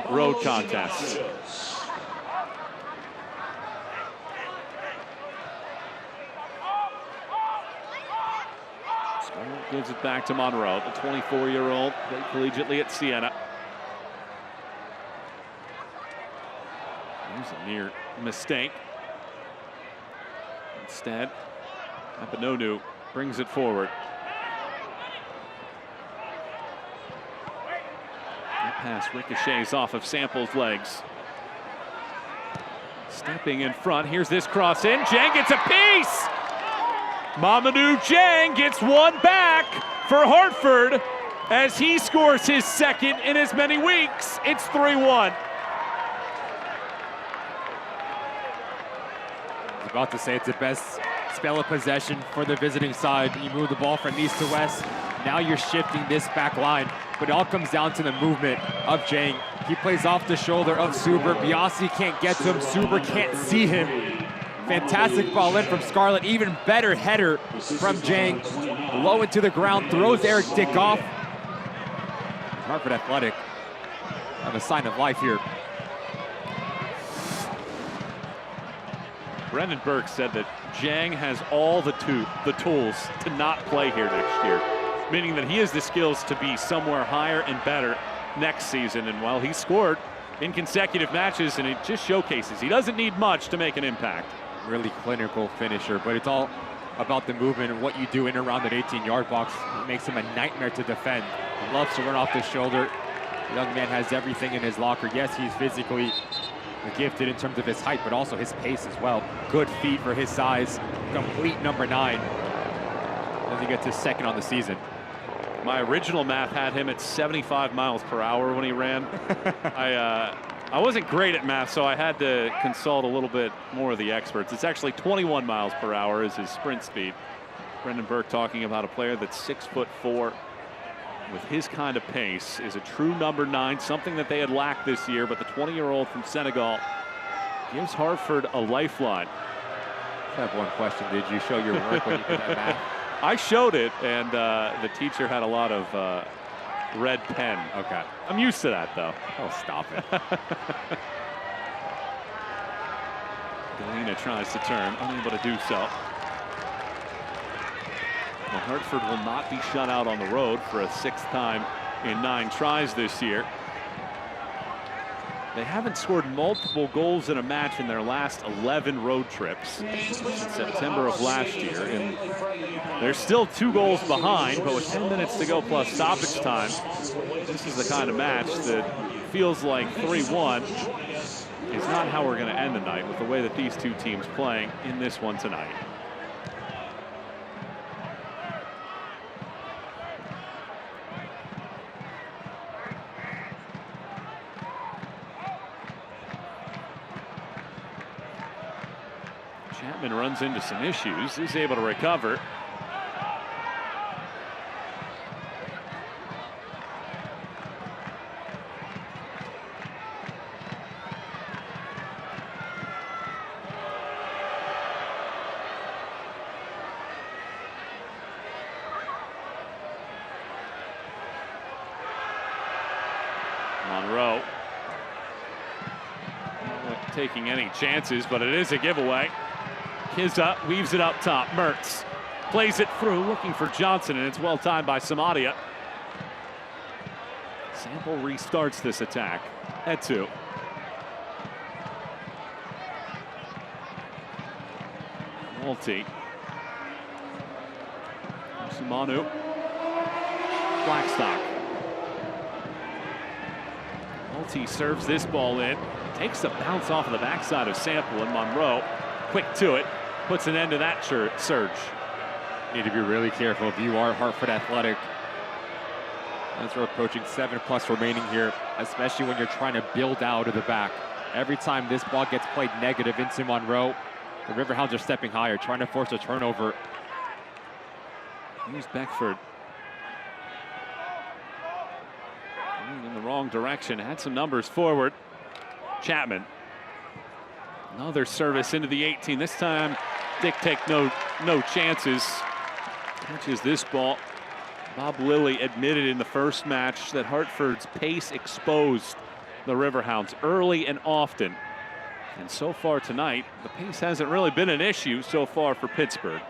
[SPEAKER 4] road contests. Gives it back to Monroe, the 24-year-old, played collegiately at Siena. There's a near mistake. Instead, Apinonu brings it forward. That pass ricochets off of Sample's legs. Stepping in front, here's this cross in. Jang gets a piece! Mamadou Jang gets one back for Hartford as he scores his second in as many weeks. It's 3-1.
[SPEAKER 2] I was about to say it's the best spell of possession for the visiting side. You move the ball from east to west. Now you're shifting this back line, but it all comes down to the movement of Jang. He plays off the shoulder of Suber. Biasi can't get to him. Suber can't see him. Fantastic ball in from Scarlett. Even better header from Jang. Low into the ground, throws Eric Dick off. Hartford Athletic have a sign of life here.
[SPEAKER 4] Brendan Burke said that Jang has all the tools to not play here next year, meaning that he has the skills to be somewhere higher and better next season. And while he scored in consecutive matches, and it just showcases he doesn't need much to make an impact.
[SPEAKER 2] Really clinical finisher, but it's all about the movement and what you do in and around that 18-yard box. It makes him a nightmare to defend. He loves to run off the shoulder. The young man has everything in his locker. Yes, he's physically gifted in terms of his height, but also his pace as well. Good feet for his size. Complete number 9. As he gets his second on the season.
[SPEAKER 4] My original math had him at 75 miles per hour when he ran. I wasn't great at math, so I had to consult a little bit more of the experts. It's actually 21 miles per hour is his sprint speed. Brendan Burke talking about a player that's 6'4", with his kind of pace, is a true number 9, something that they had lacked this year, but the 20-year-old from Senegal gives Hartford a lifeline.
[SPEAKER 2] I have one question. Did you show your work when you did that math?
[SPEAKER 4] I showed it, and the teacher had a lot of red pen.
[SPEAKER 2] Okay.
[SPEAKER 4] I'm used to that, though.
[SPEAKER 2] Oh, stop it.
[SPEAKER 4] Galena tries to turn, unable to do so. Well, Hartford will not be shut out on the road for a 6th time in 9 tries this year. They haven't scored multiple goals in a match in their last 11 road trips since September of last year. And they're still 2 goals behind, but with 10 minutes to go plus stoppage time, this is the kind of match that feels like 3-1 is not how we're going to end the night with the way that these two teams playing in this one tonight. Chapman runs into some issues, is able to recover. Monroe not taking any chances, but it is a giveaway. Kizza weaves it up top. Mertz plays it through, looking for Johnson, and it's well timed by Samadia. Sample restarts this attack at 2. Multi. Sumanu. Blackstock. Multi serves this ball in. Takes a bounce off of the backside of Sample, and Monroe, quick to it, puts an end to that surge.
[SPEAKER 2] Need to be really careful if you are Hartford Athletic. As we're approaching 7+ remaining here, especially when you're trying to build out of the back. Every time this ball gets played negative into Monroe, the Riverhounds are stepping higher, trying to force a turnover.
[SPEAKER 4] Here's Beckford. Going in the wrong direction, had some numbers forward. Chapman. Another service into the 18. This time, Dick take no chances. Catches this ball. Bob Lilly admitted in the first match that Hartford's pace exposed the Riverhounds early and often. And so far tonight, the pace hasn't really been an issue so far for Pittsburgh.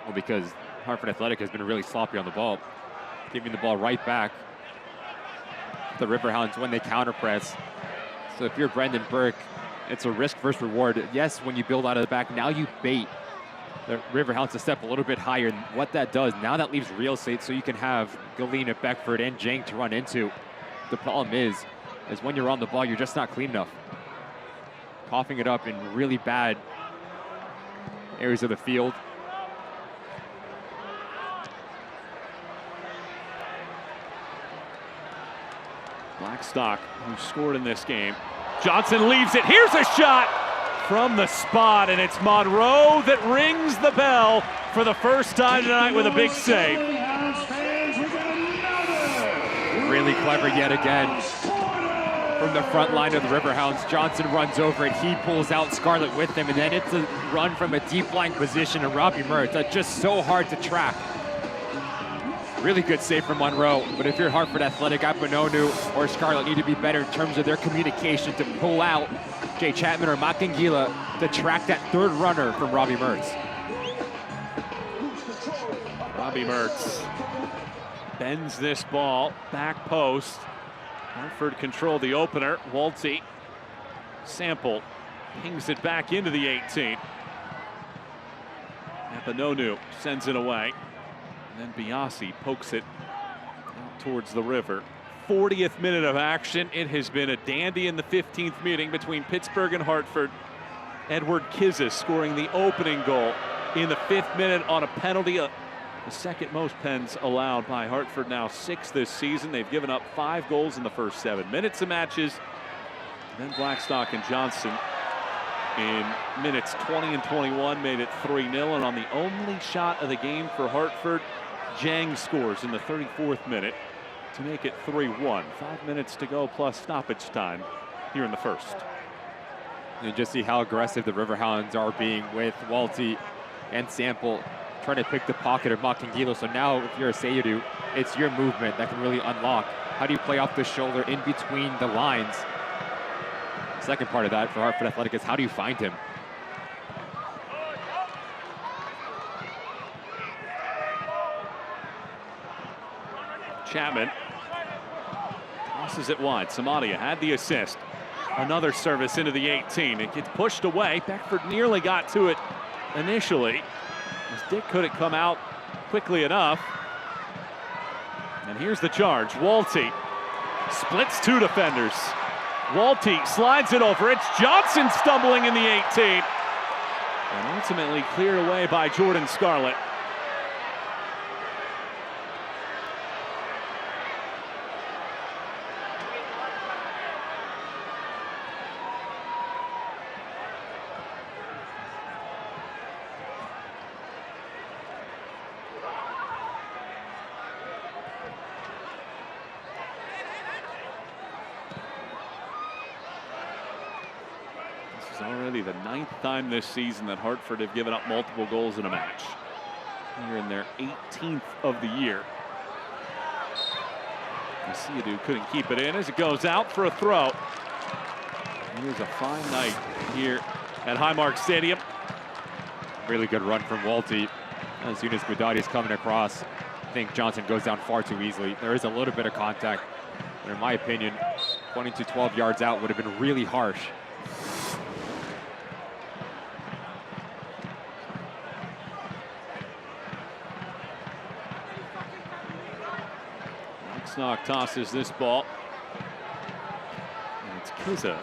[SPEAKER 2] Well, because Hartford Athletic has been really sloppy on the ball, giving the ball right back. The Riverhounds when they counter press. So if you're Brendan Burke, it's a risk versus reward. Yes, when you build out of the back, now you bait the Riverhounds to step a little bit higher. And what that does, now that leaves real estate so you can have Galena, Beckford, and Jang to run into. The problem is when you're on the ball, you're just not clean enough. Coughing it up in really bad areas of the field.
[SPEAKER 4] Blackstock, who scored in this game. Johnson leaves it. Here's a shot from the spot, and it's Monroe that rings the bell for the first time tonight with a big save.
[SPEAKER 2] Really clever yet again. From the front line of the Riverhounds, Johnson runs over it. He pulls out Scarlett with him, and then it's a run from a deep line position to Robbie Mertz. That's just so hard to track. Really good save from Monroe, but if you're Hartford Athletic, Apononu or Scarlett need to be better in terms of their communication to pull out Jay Chapman or Makangila to track that third runner from Robbie Mertz.
[SPEAKER 4] Robbie Mertz bends this ball, back post. Hartford controlled the opener. Walty, Sample, pings it back into the 18. Apononu sends it away. And then Biasi pokes it out towards the river. 40th minute of action. It has been a dandy in the 15th meeting between Pittsburgh and Hartford. Edward Kizis scoring the opening goal in the 5th minute on a penalty. The second most pens allowed by Hartford, now 6 this season. They've given up 5 goals in the first 7 minutes of matches. Then Blackstock and Johnson in minutes 20 and 21 made it 3-0. And on the only shot of the game for Hartford, Jang scores in the 34th minute to make it 3-1. 5 minutes to go plus stoppage time here in the first.
[SPEAKER 2] And just see how aggressive the Riverhounds are being with Walty and Sample trying to pick the pocket of Makangilo. So now if you're a Sayadu, it's your movement that can really unlock. How do you play off the shoulder in between the lines? Second part of that for Hartford Athletic is how do you find him?
[SPEAKER 4] Chapman tosses it wide. Samadia had the assist. Another service into the 18. It gets pushed away. Beckford nearly got to it initially, as Dick couldn't come out quickly enough. And here's the charge. Walty splits 2 defenders. Walty slides it over. It's Johnson stumbling in the 18. And ultimately cleared away by Jordan Scarlett. Already the 9th time this season that Hartford have given up multiple goals in a match. Here in their 18th of the year. Sayadu couldn't keep it in as it goes out for a throw. It is a fine night here at Highmark Stadium.
[SPEAKER 2] Really good run from Walty. As soon as Guadagni is coming across, I think Johnson goes down far too easily. There is a little bit of contact, And in my opinion, pointing to 12 yards out would have been really harsh.
[SPEAKER 4] Knock tosses this ball. And it's Kiza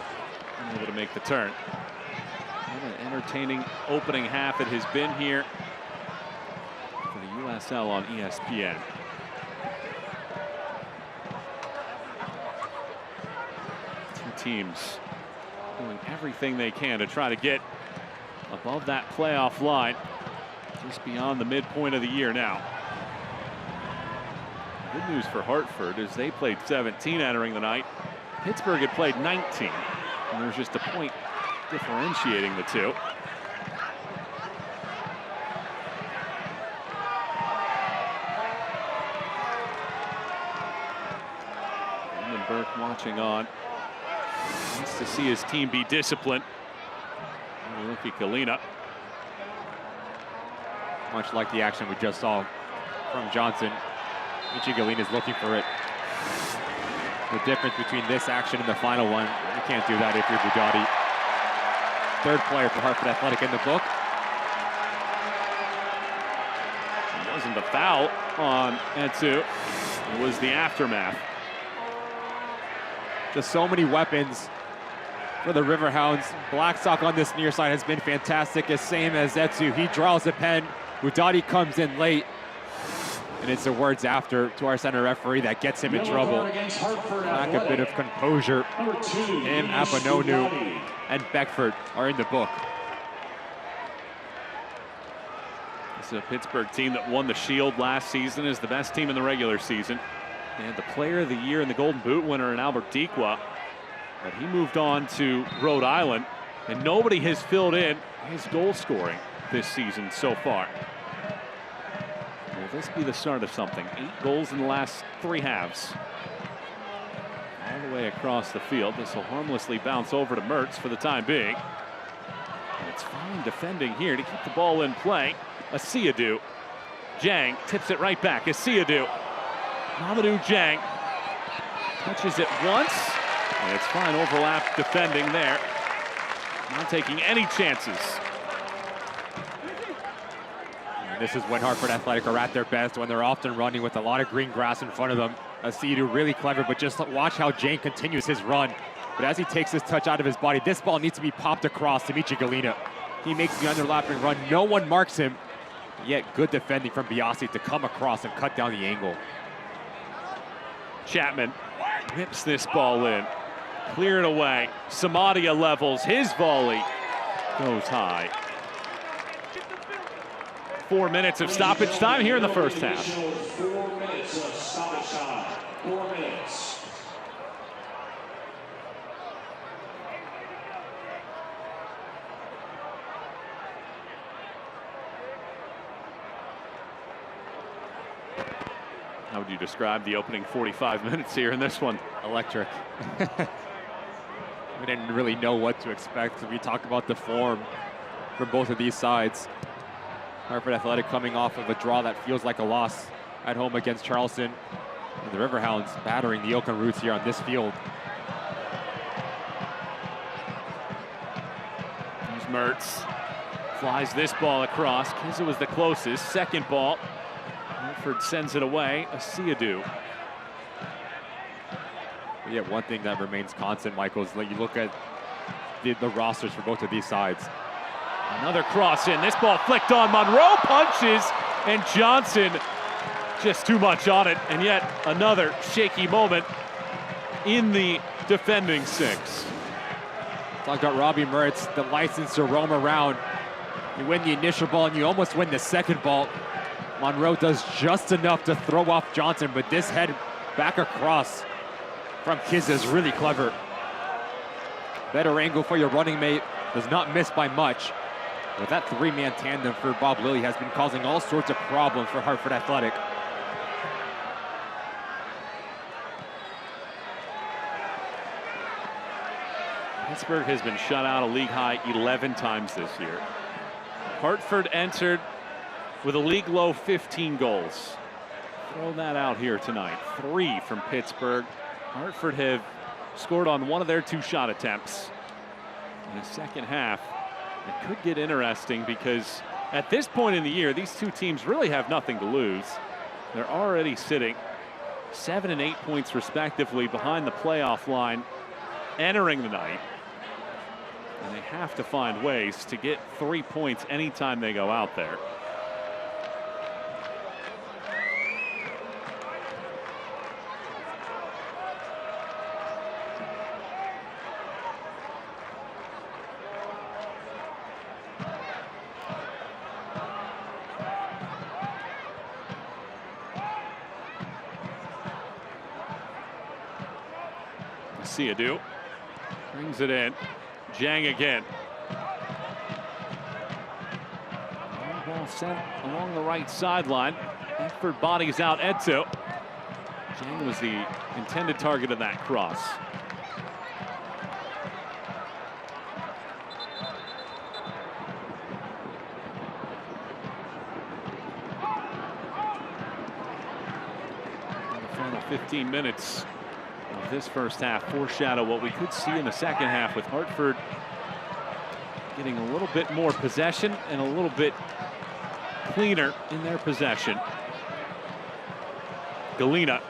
[SPEAKER 4] unable to make the turn. What an entertaining opening half it has been here for the USL on ESPN. Two teams doing everything they can to try to get above that playoff line, just beyond the midpoint of the year now. Good news for Hartford is they played 17 entering the night. Pittsburgh had played 19, and there's just a point differentiating the two. And Burke watching on. Wants to see his team be disciplined. Rookie Galina.
[SPEAKER 2] Much like the action we just saw from Johnson, Galina is looking for it. The difference between this action and the final one, you can't do that if you're Budati. Third player for Hartford Athletic in the book.
[SPEAKER 4] It wasn't the foul on Etsu. It was the aftermath.
[SPEAKER 2] Just so many weapons for the Riverhounds. Blackstock on this near side has been fantastic, as same as Etsu. He draws a pen. Budati comes in late. And it's the words after to our center referee that gets him in trouble. Lack a bit of composure. Him, Apononu, and Beckford are in the book.
[SPEAKER 4] This is a Pittsburgh team that won the Shield last season, is the best team in the regular season. They had the Player of the Year and the Golden Boot winner in Albert Dikwa. But he moved on to Rhode Island, and nobody has filled in his goal scoring this season so far. Will this be the start of something? 8 goals in the last 3 halves. All the way across the field. This will harmlessly bounce over to Mertz for the time being. And it's fine defending here to keep the ball in play. Asiadu. Jang tips it right back. Asiadu. Mamadou Jang touches it once. And it's fine overlap defending there. Not taking any chances.
[SPEAKER 2] This is when Hartford Athletic are at their best, when they're often running with a lot of green grass in front of them. Asidu really clever, but just watch how Jane continues his run. But as he takes his touch out of his body, this ball needs to be popped across to Galina. He makes the underlapping run. No one marks him. Yet good defending from Biasi to come across and cut down the angle.
[SPEAKER 4] Chapman whips this ball in. Clear it away. Samadia levels his volley. Goes high. 4 minutes of stoppage time here in the first half.
[SPEAKER 3] 4 minutes of stoppage time. 4 minutes.
[SPEAKER 4] How would you describe the opening 45 minutes here in this one?
[SPEAKER 2] Electric. We didn't really know what to expect. We talked about the form from both of these sides. Hartford Athletic coming off of a draw that feels like a loss at home against Charleston. And the Riverhounds battering the Oakland Roots here on this field.
[SPEAKER 4] There's Mertz. Flies this ball across. Kiza was the closest. Second ball. Hartford sends it away. Asiadu.
[SPEAKER 2] Yet one thing that remains constant, Michael, is that you look at the rosters for both of these sides.
[SPEAKER 4] Another cross in. This ball flicked on. Monroe punches, and Johnson just too much on it. And yet another shaky moment in the defending 6.
[SPEAKER 2] Talk about Robbie Mertz, the license to roam around. You win the initial ball and you almost win the second ball. Monroe does just enough to throw off Johnson, but this head back across from Kiz is really clever. Better angle for your running mate. Does not miss by much. But that 3-man tandem for Bob Lilly has been causing all sorts of problems for Hartford Athletic.
[SPEAKER 4] Pittsburgh has been shut out a league high 11 times this year. Hartford entered with a league low 15 goals. Throw that out here tonight. 3 from Pittsburgh, Hartford have scored on one of their 2 shot attempts in the second half. It could get interesting because at this point in the year, these 2 teams really have nothing to lose. They're already sitting 7 and 8 points respectively behind the playoff line entering the night. And they have to find ways to get 3 points anytime they go out there. Siadu brings it in. Jang again. Ball sent along the right sideline. Hartford bodies out Edzo. Jang was the intended target of that cross. In the final 15 minutes of this first half foreshadow what we could see in the second half, with Hartford getting a little bit more possession and a little bit cleaner in their possession. Galena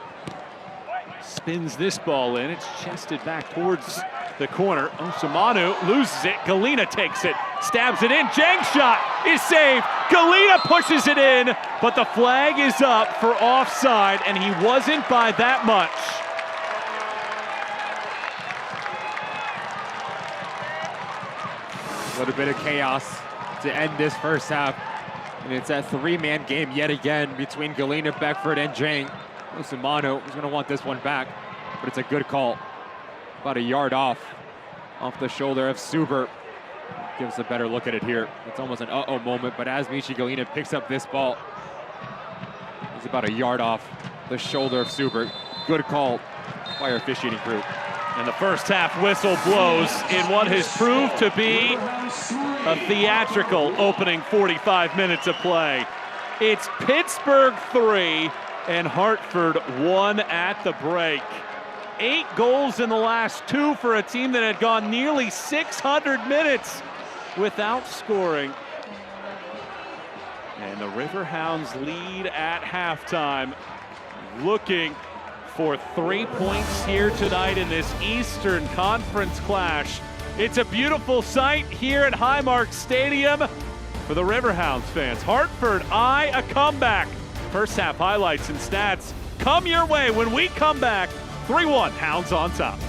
[SPEAKER 4] spins this ball in. It's chested back towards the corner. Osamanu loses it. Galena takes it, stabs it in. Jang's shot is saved. Galena pushes it in, but the flag is up for offside, and he wasn't by that much.
[SPEAKER 2] A little bit of chaos to end this first half. And it's a 3-man game yet again between Galena, Beckford, and Jang. Osamanu is going to want this one back, but it's a good call. About a yard off the shoulder of Suber. Gives a better look at it here. It's almost an uh-oh moment, but as Michi Galena picks up this ball, it's about a yard off the shoulder of Suber. Good call by our officiating crew.
[SPEAKER 4] And the first half whistle blows in what has proved to be a theatrical opening 45 minutes of play. It's Pittsburgh 3 and Hartford 1 at the break. 8 goals in the last 2 for a team that had gone nearly 600 minutes without scoring. And the Riverhounds lead at halftime, looking for 3 points here tonight in this Eastern Conference clash. It's a beautiful sight here at Highmark Stadium for the Riverhounds fans. Hartford eye a comeback. First half highlights and stats come your way when we come back. 3-1, Hounds on top.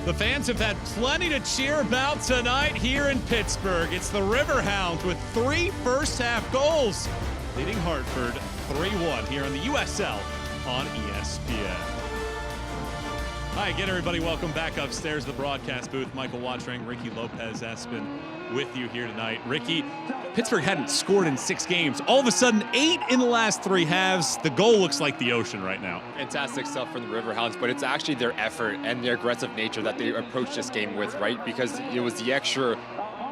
[SPEAKER 1] The fans have had plenty to cheer about tonight here in Pittsburgh. It's the Riverhounds with 3 first-half goals, leading Hartford 3-1 here on the USL on ESPN. Hi again, everybody. Welcome back upstairs to the broadcast booth. Michael Watring, Ricky Lopez-Espin with you here tonight. Ricky, Pittsburgh hadn't scored in 6 games. All of a sudden, 8 in the last 3 halves. The goal looks like the ocean right now.
[SPEAKER 2] Fantastic stuff from the Riverhounds, but it's actually their effort and their aggressive nature that they approached this game with, right? Because it was the extra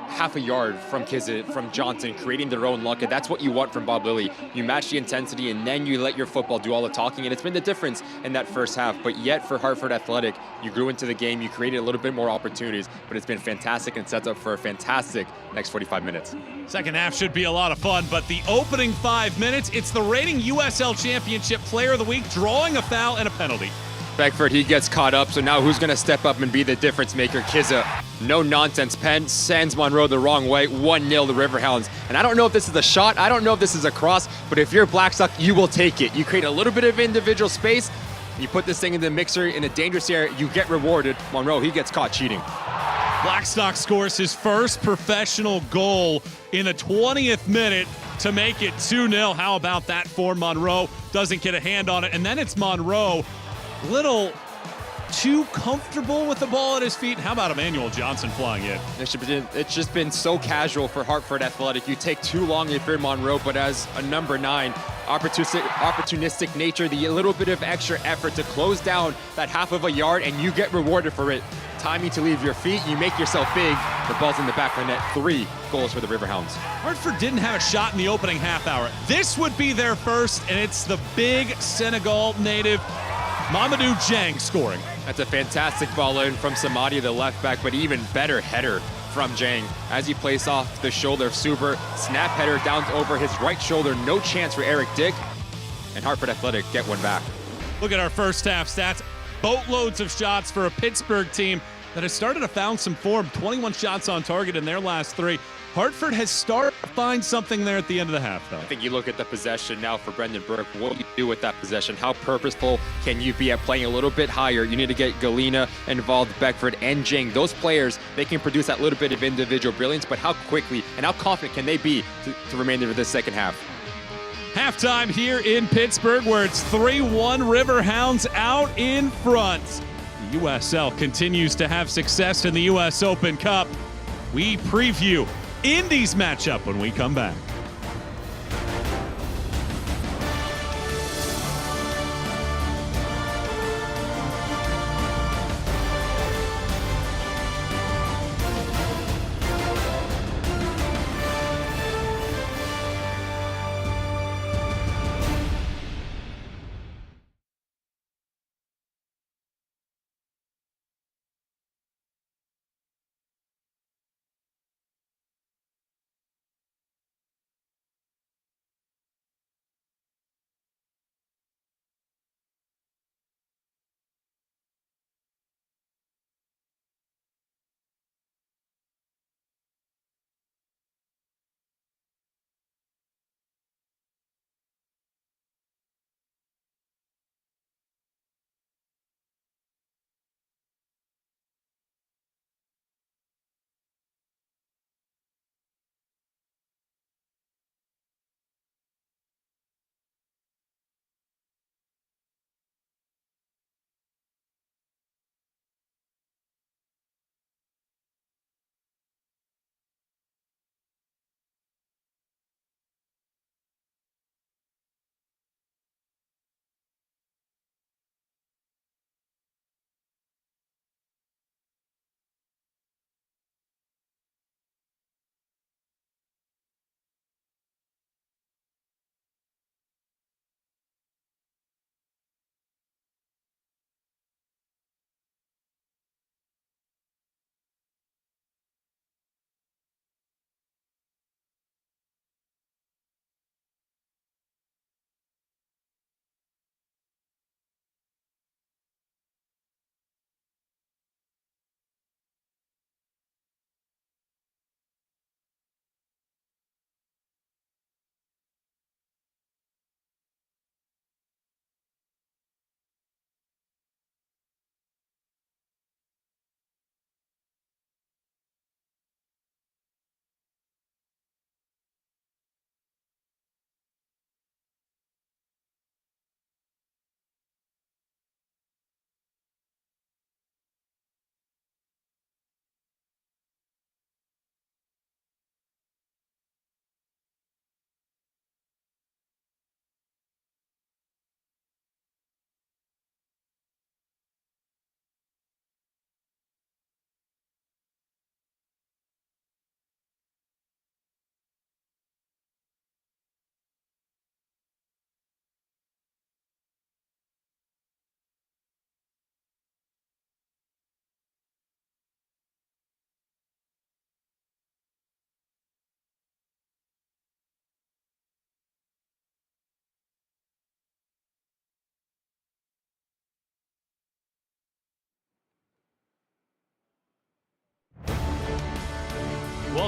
[SPEAKER 2] half a yard from Kizzit, from Johnson, creating their own luck, and that's what you want from Bob Lilly. You match the intensity, and then you let your football do all the talking, and it's been the difference in that first half. But yet, for Hartford Athletic, you grew into the game, you created a little bit more opportunities, but it's been fantastic and sets up for a fantastic next 45 minutes.
[SPEAKER 1] Second half should be a lot of fun, but the opening 5 minutes, it's the reigning USL Championship Player of the Week drawing a foul and a penalty.
[SPEAKER 2] Beckford, he gets caught up, so now who's going to step up and be the difference maker? Kizza, no nonsense. Penn sends Monroe the wrong way, 1-0 the Riverhounds. And I don't know if this is a shot, I don't know if this is a cross, but if you're Blackstock, you will take it. You create a little bit of individual space, you put this thing in the mixer in a dangerous area, you get rewarded. Monroe, he gets caught cheating.
[SPEAKER 1] Blackstock scores his first professional goal in the 20th minute to make it 2-0. How about that for Monroe? Doesn't get a hand on it, and then it's Monroe. Little too comfortable with the ball at his feet. How about Emmanuel Johnson flying in?
[SPEAKER 2] It's just been so casual for Hartford Athletic. You take too long if you're Monroe, but as a number 9, opportunistic nature, the little bit of extra effort to close down that half of a yard, and you get rewarded for it. Timing to leave your feet, you make yourself big. The ball's in the back of the net. 3 goals for the Riverhounds.
[SPEAKER 1] Hartford didn't have a shot in the opening half hour. This would be their first, and it's the big Senegal native Mamadou Dieng scoring.
[SPEAKER 2] That's a fantastic ball in from Samadi, the left back, but even better header from Dieng as he plays off the shoulder of Suber. Snap header down over his right shoulder. No chance for Eric Dick. And Hartford Athletic get one back.
[SPEAKER 1] Look at our first half stats. Boatloads of shots for a Pittsburgh team that has started to found some form. 21 shots on target in their last 3. Hartford has started to find something there at the end of the half, though.
[SPEAKER 2] I think you look at the possession now for Brendan Burke. What do you do with that possession? How purposeful can you be at playing a little bit higher? You need to get Galena involved, Beckford and Jing. Those players, they can produce that little bit of individual brilliance, but how quickly and how confident can they be to remain there for the second half?
[SPEAKER 1] Halftime here in Pittsburgh, where it's 3-1 Riverhounds out in front. The USL continues to have success in the US Open Cup. We preview Indy's matchup when we come back.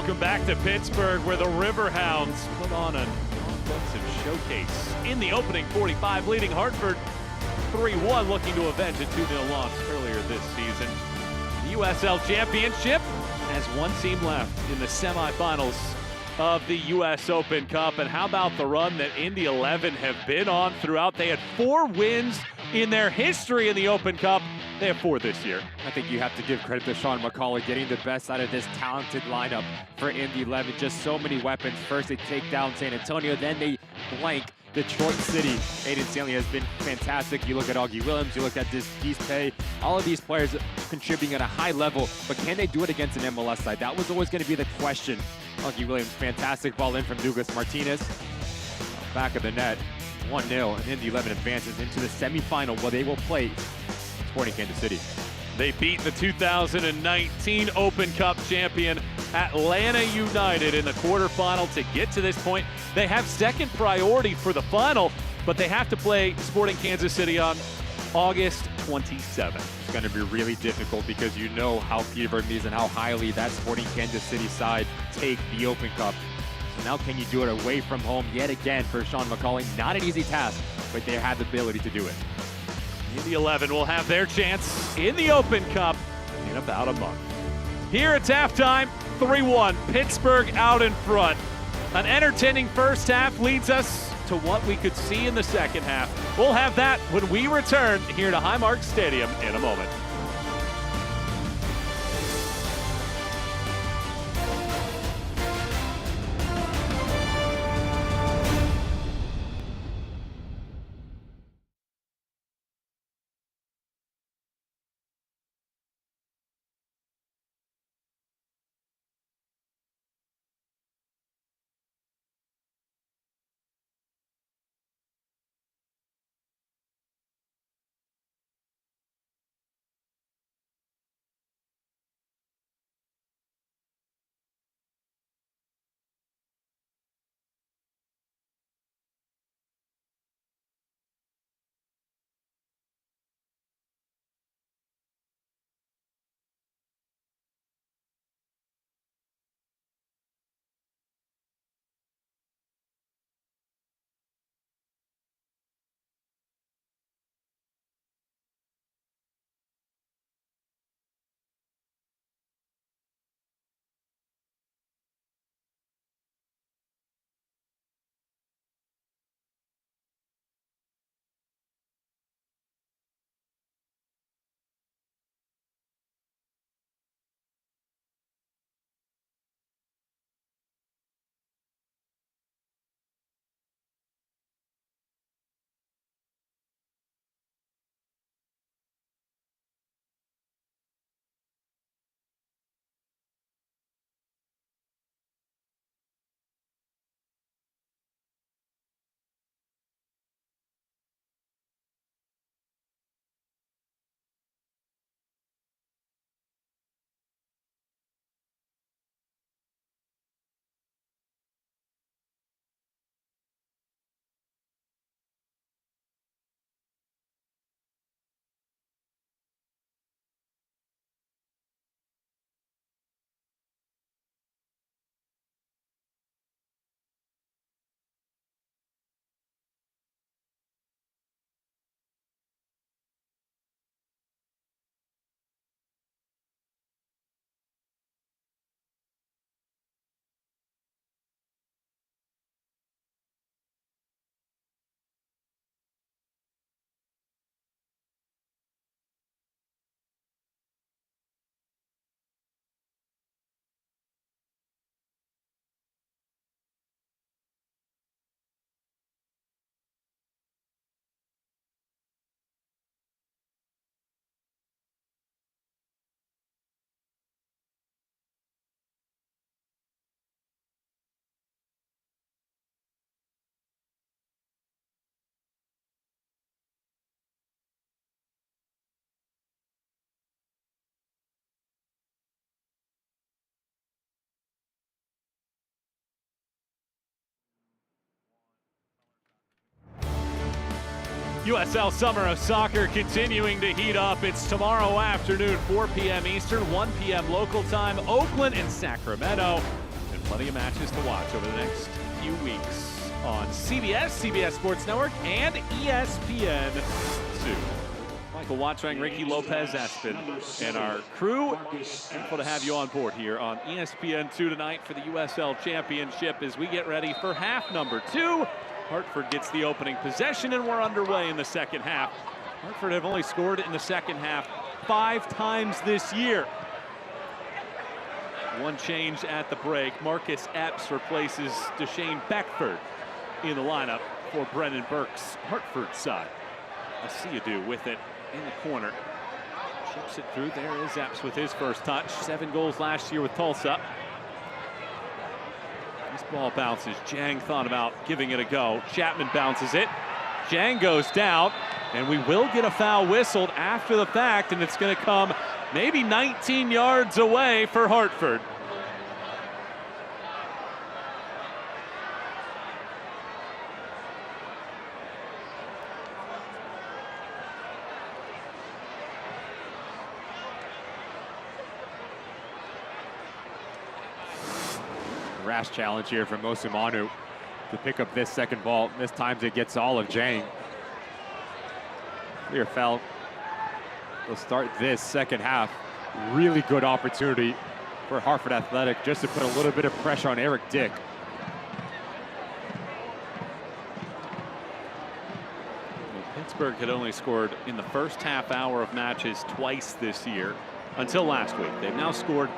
[SPEAKER 4] Welcome back to Pittsburgh, where the Riverhounds put on an offensive showcase in the opening 45, leading Hartford 3-1, looking to avenge a 2-0 loss earlier this season. The USL Championship has one team left in the semifinals of the U.S. Open Cup. And how about the run that Indy 11 have been on throughout? They had 4 wins in their history in the Open Cup. They have 4 this year.
[SPEAKER 2] I think you have to give credit to Sean McCauley getting the best out of this talented lineup for Indy 11. Just so many weapons. First they take down San Antonio, then they blank Detroit City. Aiden Stanley has been fantastic. You look at Augie Williams, you look at this Pay, all of these players contributing at a high level, but can they do it against an MLS side? That was always going to be the question. Augie Williams, fantastic ball in from Douglas Martinez. Back of the net, 1-0, and Indy 11 advances into the semifinal where they will play Sporting Kansas City.
[SPEAKER 4] They beat the 2019 Open Cup champion Atlanta United in the quarterfinal to get to this point. They have second priority for the final, but they have to play Sporting Kansas City on August 27th.
[SPEAKER 2] It's going to be really difficult because you know how Peter Vermees and how highly that Sporting Kansas City side take the Open Cup. So now can you do it away from home yet again for Sean McCauley? Not an easy task, but they have the ability to do it.
[SPEAKER 4] Indy 11 will have their chance in the Open Cup in about a month. Here it's halftime, 3-1, Pittsburgh out in front. An entertaining first half leads us to what we could see in the second half. We'll have that when we return here to Highmark Stadium in a moment. USL Summer of Soccer continuing to heat up. It's tomorrow afternoon, 4 p.m. Eastern, 1 p.m. local time. Oakland and Sacramento. Plenty of matches to watch over the next few weeks on CBS, CBS Sports Network, and ESPN2. Michael Watchang, Ricky Lopez-Espin, and our crew. Thankful to have you on board here on ESPN2 tonight for the USL Championship as we get ready for half number 2. Hartford gets the opening possession, and we're underway in the second half. Hartford have only scored in the second half 5 times this year. One change at the break. Marcus Epps replaces Deshane Beckford in the lineup for Brendan Burke's Hartford side. Asiadu with it in the corner. Chips it through. There is Epps with his first touch. 7 goals last year with Tulsa. This ball bounces. Jang thought about giving it a go. Chapman bounces it. Jang goes down, and we will get a foul whistled after the fact, and it's going to come maybe 19 yards away for Hartford.
[SPEAKER 2] Rash challenge here from Mosumanu to pick up this second ball. This time it gets all of Jang. Clear foul. We'll start this second half. Really good opportunity for Hartford Athletic just to put a little bit of pressure on Eric Dick.
[SPEAKER 4] Pittsburgh had only scored in the first half hour of matches twice this year until last week. They've now scored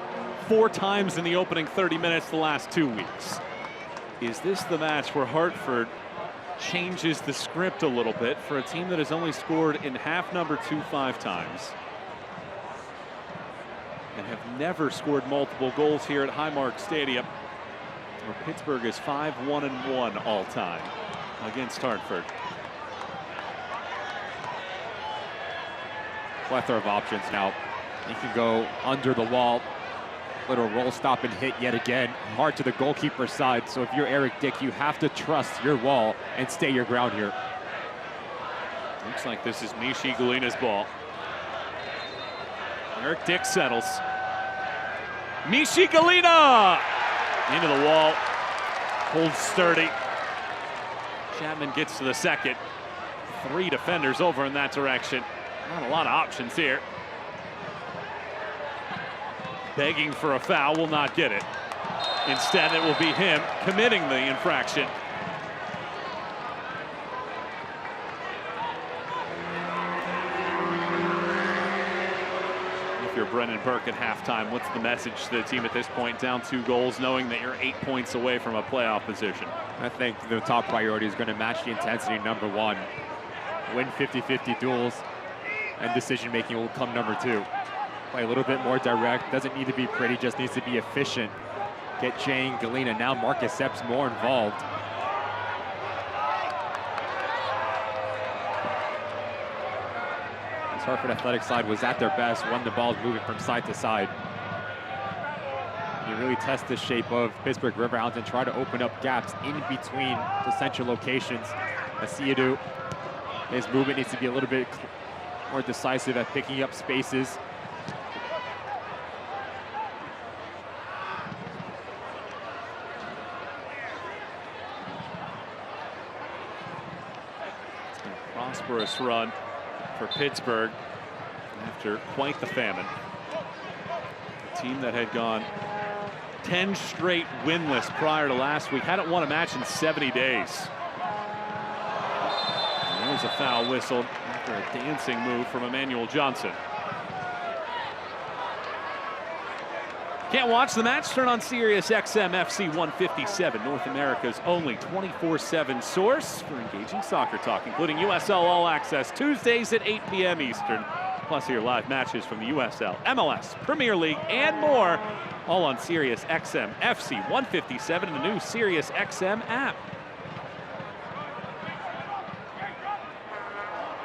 [SPEAKER 4] 4 times in the opening 30 minutes the last 2 weeks. Is this the match where Hartford changes the script a little bit for a team that has only scored in half number 2 5 times and have never scored multiple goals here at Highmark Stadium, where Pittsburgh is 5-1-1 all time against Hartford?
[SPEAKER 2] Plethora of options now. You can go under the wall. Little roll, stop, and hit yet again. Hard to the goalkeeper's side, so if you're Eric Dick, you have to trust your wall and stay your ground here.
[SPEAKER 4] Looks like this is Mishi Galina's ball. Eric Dick settles. Mishi Galina! Into the wall. Holds sturdy. Chapman gets to the second. 3 defenders over in that direction. Not a lot of options here. Begging for a foul, will not get it. Instead, it will be him committing the infraction. If you're Brendan Burke at halftime, what's the message to the team at this point? Down 2 goals, knowing that you're 8 points away from a playoff position.
[SPEAKER 2] I think the top priority is going to match the intensity, number 1. Win 50-50 duels, and decision-making will come number 2. Play a little bit more direct, doesn't need to be pretty, just needs to be efficient. Get Jang, Galina, now Marcus Epps more involved. This Hartford Athletic side was at their best when the ball's moving from side to side. You really test the shape of Pittsburgh Riverhounds and try to open up gaps in between the central locations. Asiadu, his movement needs to be a little bit more decisive at picking up spaces.
[SPEAKER 4] Prosperous run for Pittsburgh after quite the famine. A team that had gone 10 straight winless prior to last week hadn't won a match in 70 days. And there's a foul whistled after a dancing move from Emmanuel Johnson. Can't watch the match? Turn on Sirius XM FC 157, North America's only 24/7 source for engaging soccer talk, including USL All Access Tuesdays at 8 p.m. Eastern. Plus, hear live matches from the USL, MLS, Premier League, and more, all on Sirius XM FC 157 and the new Sirius XM app.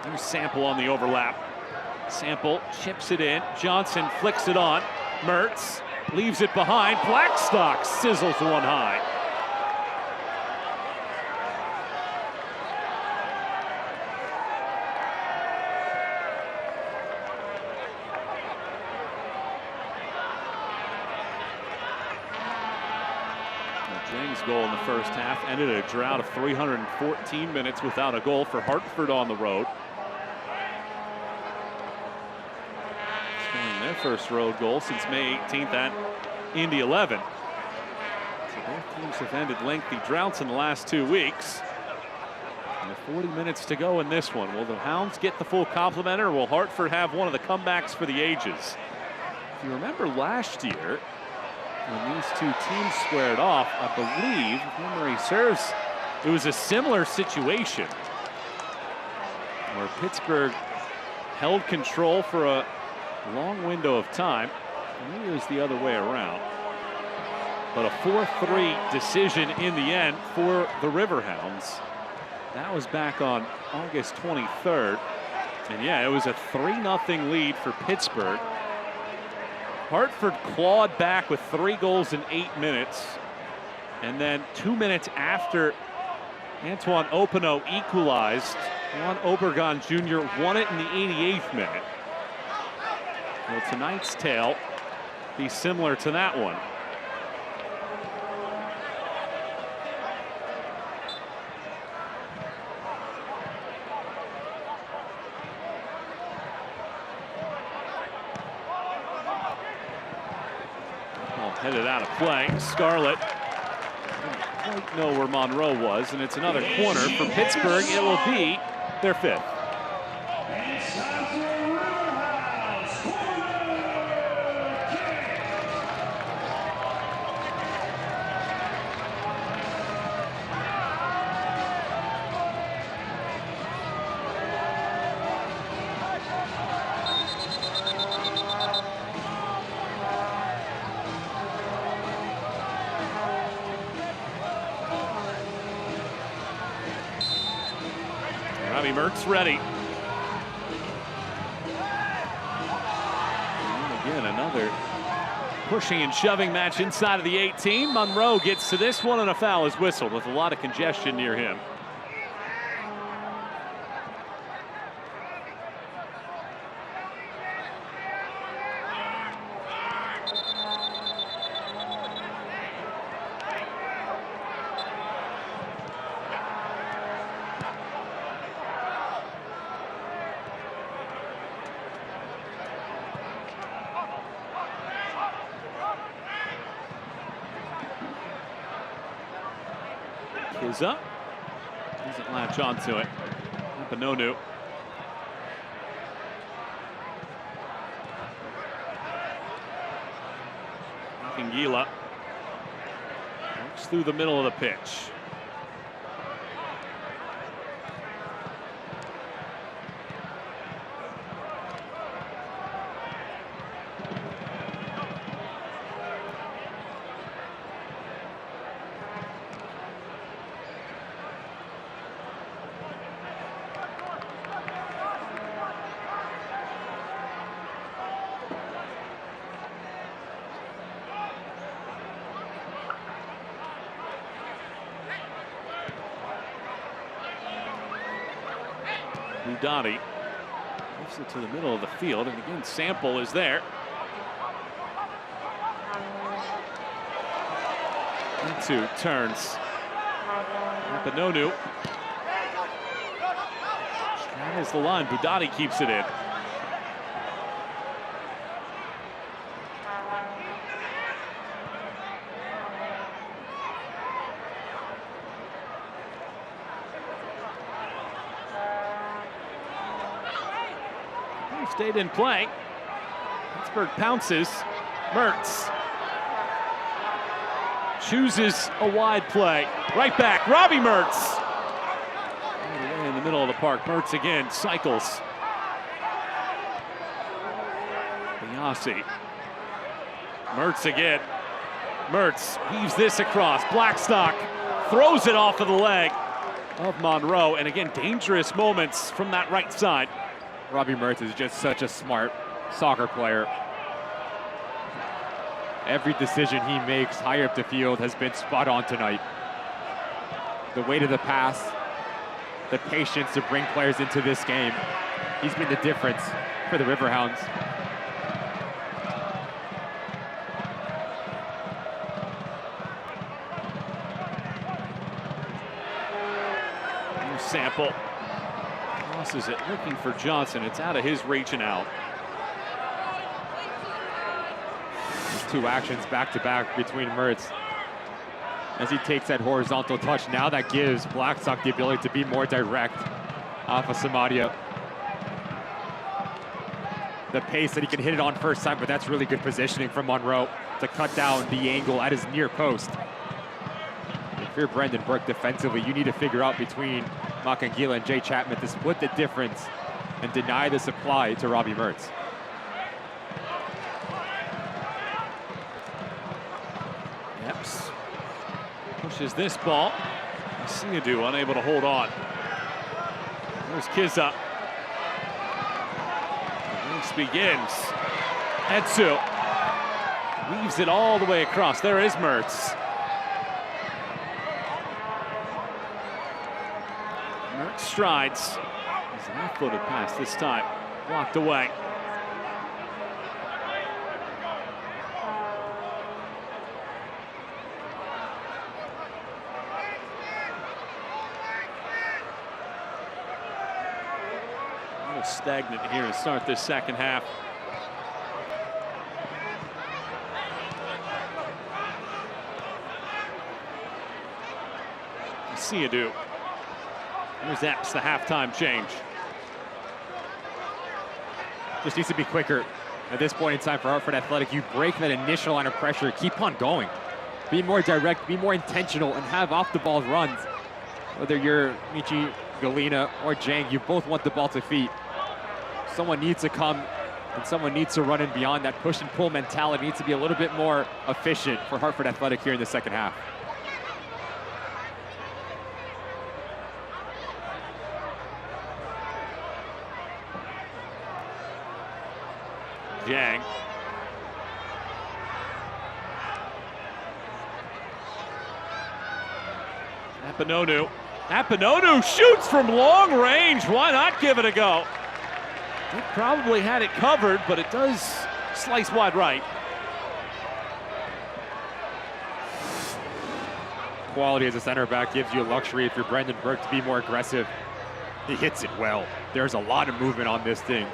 [SPEAKER 4] There's Sample on the overlap. Sample chips it in. Johnson flicks it on. Mertz leaves it behind. Blackstock sizzles one high. James' goal in the first half ended a drought of 314 minutes without a goal for Hartford on the road. Scoring their first road goal since May 18th at Indy 11. So both teams have ended lengthy droughts in the last 2 weeks. And with 40 minutes to go in this one, will the Hounds get the full complement, or will Hartford have one of the comebacks for the ages? If you remember last year, when these two teams squared off, I believe, if memory serves, it was a similar situation where Pittsburgh held control for a long window of time. Maybe it was the other way around. But a 4-3 decision in the end for the Riverhounds. That was back on August 23rd. And yeah, it was a 3-0 lead for Pittsburgh. Hartford clawed back with 3 goals in 8 minutes. And then 2 minutes after Antoine Opino equalized, Juan Obregon Jr. won it in the 88th minute. Will tonight's tale be similar to that one? Headed out of play. Scarlett didn't quite know where Monroe was, and it's another corner for Pittsburgh. It will be their 5th. Mertz ready. And again, another pushing and shoving match inside of the 18. Monroe gets to this one, and a foul is whistled with a lot of congestion near him. Up. Doesn't latch onto it. Benonu. Kingila works through the middle of the pitch. Budati lifts it to the middle of the field, and again, Sample is there. Into turns. Benonu straddles the line. Budati keeps it in. Stayed in play. Pittsburgh pounces. Mertz chooses a wide play. Right back, Robbie Mertz. In the middle of the park, Mertz again cycles. Biasi. Mertz again. Mertz weaves this across. Blackstock throws it off of the leg of Monroe. And again, dangerous moments from that right side.
[SPEAKER 2] Robbie Mertz is just such a smart soccer player. Every decision he makes higher up the field has been spot on tonight. The weight of the pass, the patience to bring players into this game. He's been the difference for the Riverhounds.
[SPEAKER 4] sample. Crosses it, looking for Johnson. It's out of his reach and out.
[SPEAKER 2] There's two actions back-to-back between Mertz as he takes that horizontal touch. Now that gives Blackstock the ability to be more direct off of Samadia. The pace that he can hit it on first time, but that's really good positioning from Monroe to cut down the angle at his near post. If you're Brendan Burke defensively, you need to figure out between Makangila and Jay Chapman to split the difference and deny the supply to Robbie Mertz.
[SPEAKER 4] Epps pushes this ball. Siadu unable to hold on. There's Kizza. The race begins. Etsu weaves it all the way across. There is Mertz. Mertz strides. He's a left-footed pass this time. Blocked away. Stagnant here to start this second half. Siadu. Here's Epps, the halftime change.
[SPEAKER 2] Just needs to be quicker at this point in time for Hartford Athletic. You break that initial line of pressure, keep on going. Be more direct, be more intentional, and have off-the-ball runs. Whether you're Michi, Galena, or Jang, you both want the ball to feet. Someone needs to come and someone needs to run in beyond that push and pull mentality. Needs to be a little bit more efficient for Hartford Athletic here in the second half.
[SPEAKER 4] Jang. Apinonu shoots from long range. Why not give it a go? It probably had it covered, but it does slice wide right.
[SPEAKER 2] Quality as a center back gives you a luxury if you're Brendan Burke to be more aggressive. He hits it well. There's a lot of movement on this thing.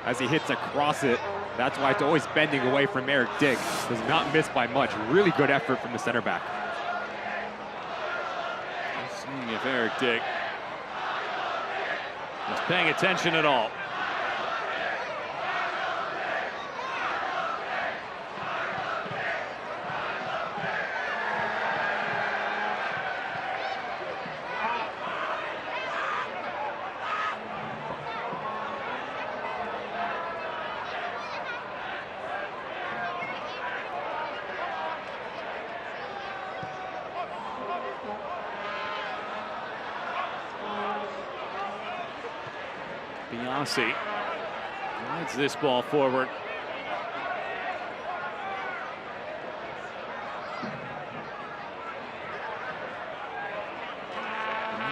[SPEAKER 2] As he hits across it, that's why it's always bending away from Eric Dick. Does not miss by much. Really good effort from the center back.
[SPEAKER 4] Seeing if Eric Dick is paying attention at all. Biasi rides this ball forward.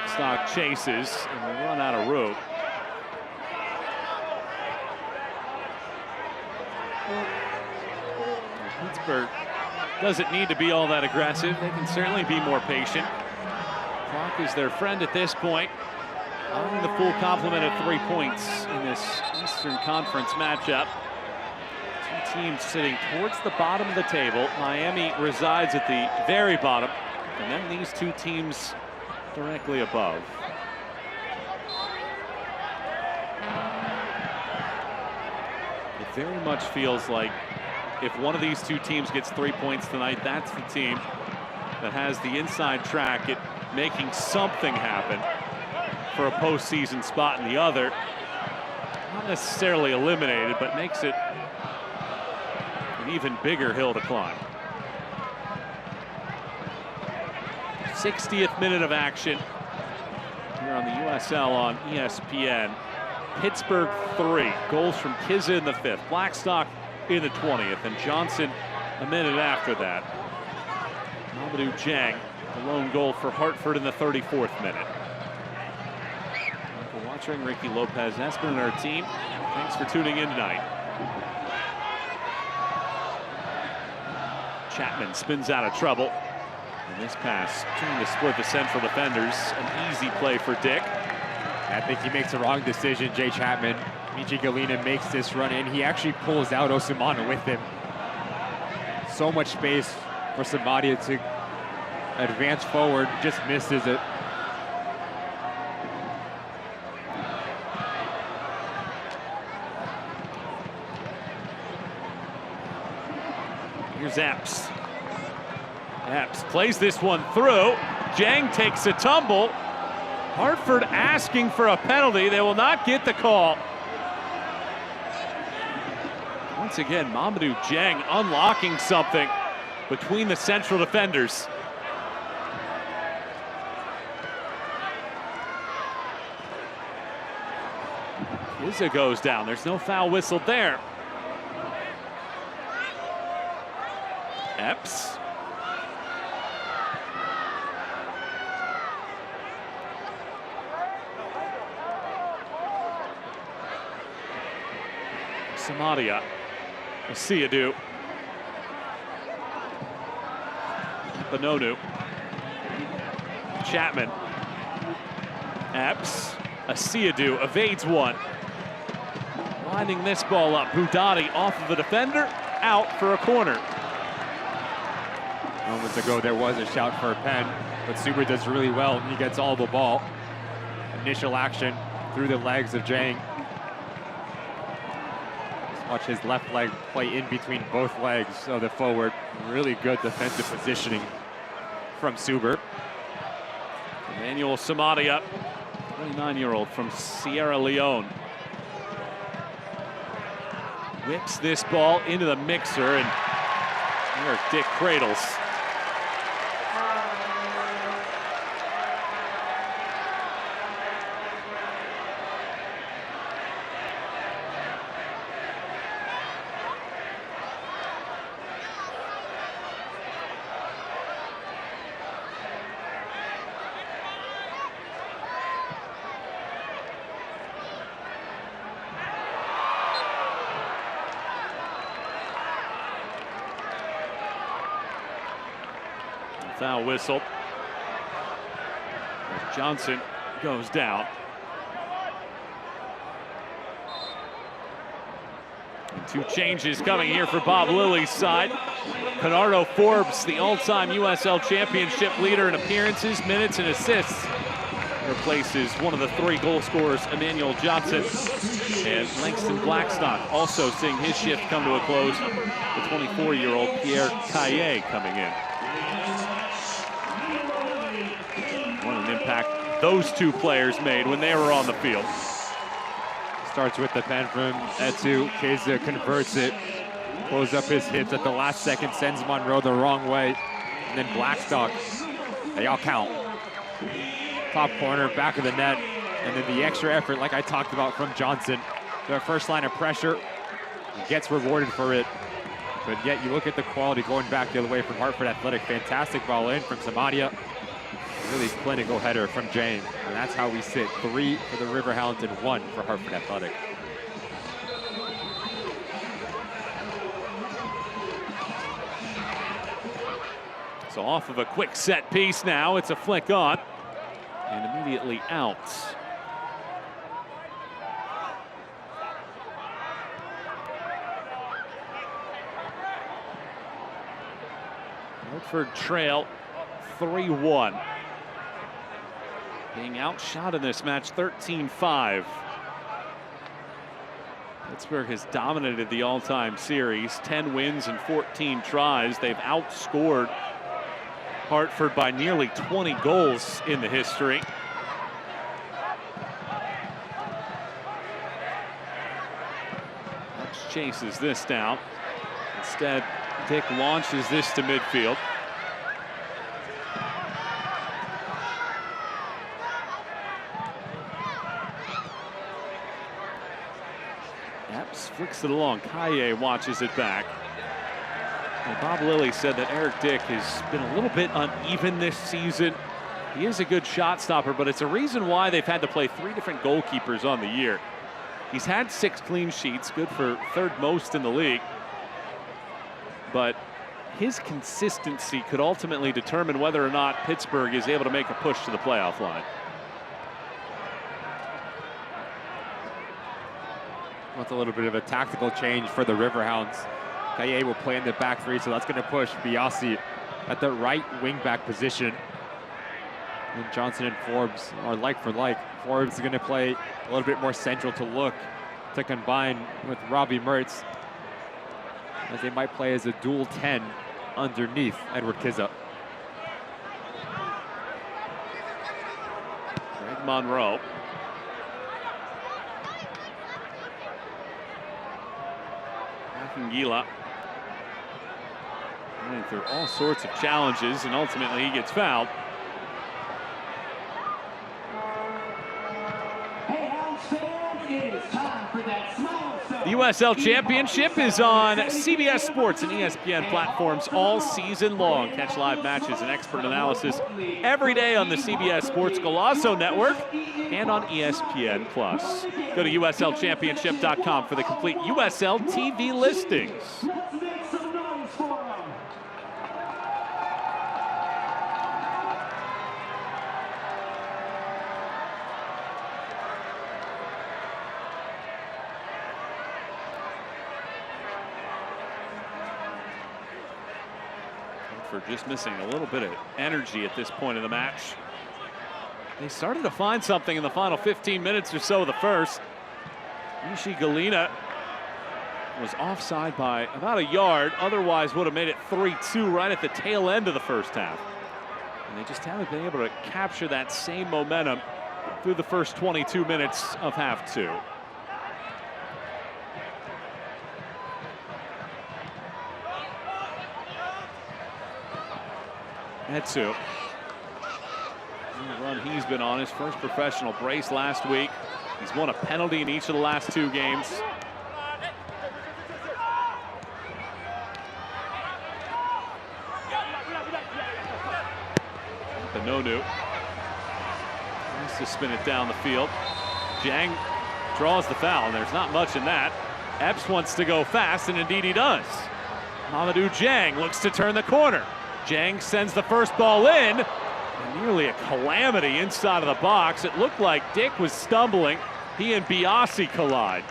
[SPEAKER 4] Stock chases and will run out of rope. Pittsburgh doesn't need to be all that aggressive. They can certainly be more patient. Clock is their friend at this point. Earning the full complement of 3 points in this Eastern Conference matchup. Two teams sitting towards the bottom of the table. Miami resides at the very bottom, and then these two teams directly above. It very much feels like if one of these two teams gets 3 points tonight, that's the team that has the inside track at making something happen for a postseason spot, in the other, not necessarily eliminated, but makes it an even bigger hill to climb. 60th minute of action here on the USL on ESPN. Pittsburgh 3, goals from Kizza in the 5th, Blackstock in the 20th, and Johnson a minute after that. Mamadou Jang, the lone goal for Hartford in the 34th minute. Watching Ricky Lopez Espen and our team. Thanks for tuning in tonight. Chapman spins out of trouble. And this pass trying to split the central defenders. An easy play for Dick.
[SPEAKER 2] I think he makes the wrong decision, Jay Chapman. Michi Galina makes this run in. He actually pulls out Osimana with him. So much space for Samadia to advance forward, just misses it.
[SPEAKER 4] Here's Epps. Epps plays this one through. Jang takes a tumble. Hartford asking for a penalty. They will not get the call. Once again, Mamadou Jang unlocking something between the central defenders. Izza goes down. There's no foul whistle there. Epps. Samadia. Asiadu. Benonu. Chapman. Epps. Asiadu evades one. Winding this ball up. Budati off of the defender. Out for a corner.
[SPEAKER 2] Moments ago, there was a shout for a pen, but Suber does really well. He gets all the ball. Initial action through the legs of Jang. Watch his left leg play in between both legs of the forward. Really good defensive positioning from Suber.
[SPEAKER 4] Emmanuel Samadia, 29-year-old from Sierra Leone. Whips this ball into the mixer, and Eric Dick cradles. Foul whistle as Johnson goes down. And two changes coming here for Bob Lilly's side. Bernardo Forbes, the all-time USL Championship leader in appearances, minutes, and assists, replaces one of the three goal scorers, Emmanuel Johnson. And Langston Blackstock also seeing his shift come to a close. The 24-year-old Pierre Caillet coming in. What an impact those two players made when they were on the field.
[SPEAKER 2] Starts with the pen from Etsu. Keza converts it. Closes up his hips at the last second, sends Monroe the wrong way. And then Blackstock, they all count. Top corner, back of the net. And then the extra effort, like I talked about, from Johnson. The first line of pressure, gets rewarded for it. But yet you look at the quality going back the other way from Hartford Athletic. Fantastic ball in from Samadia. Really clinical header from Jane. And that's how we sit. 3 for the Riverhounds and 1 for Hartford Athletic.
[SPEAKER 4] So off of a quick set piece now, it's a flick on and immediately out. Hartford trail 3-1. Being outshot in this match 13-5. Pittsburgh has dominated the all-time series, 10 wins and 14 tries. They've outscored Hartford by nearly 20 goals in the history. Hutch chases this down. Instead, Dick launches this to midfield. Epps flicks it along. Caillet watches it back. Well, Bob Lilly said that Eric Dick has been a little bit uneven this season. He is a good shot stopper, but it's a reason why they've had to play 3 different goalkeepers on the year. He's had 6 clean sheets, good for 3rd most in the league. But his consistency could ultimately determine whether or not Pittsburgh is able to make a push to the playoff line.
[SPEAKER 2] With a little bit of a tactical change for the Riverhounds. Kaye will play in the back three, so that's going to push Biasi at the right wing-back position. And Johnson and Forbes are like for like. Forbes is going to play a little bit more central to look to combine with Robbie Mertz, as they might play as a dual 10 underneath Edward Kizza.
[SPEAKER 4] Greg Monroe. Gila. Running through all sorts of challenges, and ultimately he gets fouled. The USL Championship is on CBS Sports and ESPN platforms all season long. Catch live matches and expert analysis every day on the CBS Sports Golazo Network and on ESPN+. Go to USLChampionship.com for the complete USL TV listings. For just missing a little bit of energy at this point in the match. They started to find something in the final 15 minutes or so of the first. Ishi Galina was offside by about a yard, otherwise would have made it 3-2 right at the tail end of the first half. And they just haven't been able to capture that same momentum through the first 22 minutes of half two. Etsu. The run he's been on, his first professional brace last week. He's won a penalty in each of the last two games. Benonu has to spin it down the field. Jang draws the foul, and there's not much in that. Epps wants to go fast, and indeed he does. Mamadou Jang looks to turn the corner. Jang sends the first ball in, and nearly a calamity inside of the box. It looked like Dick was stumbling. He and Biasi collide.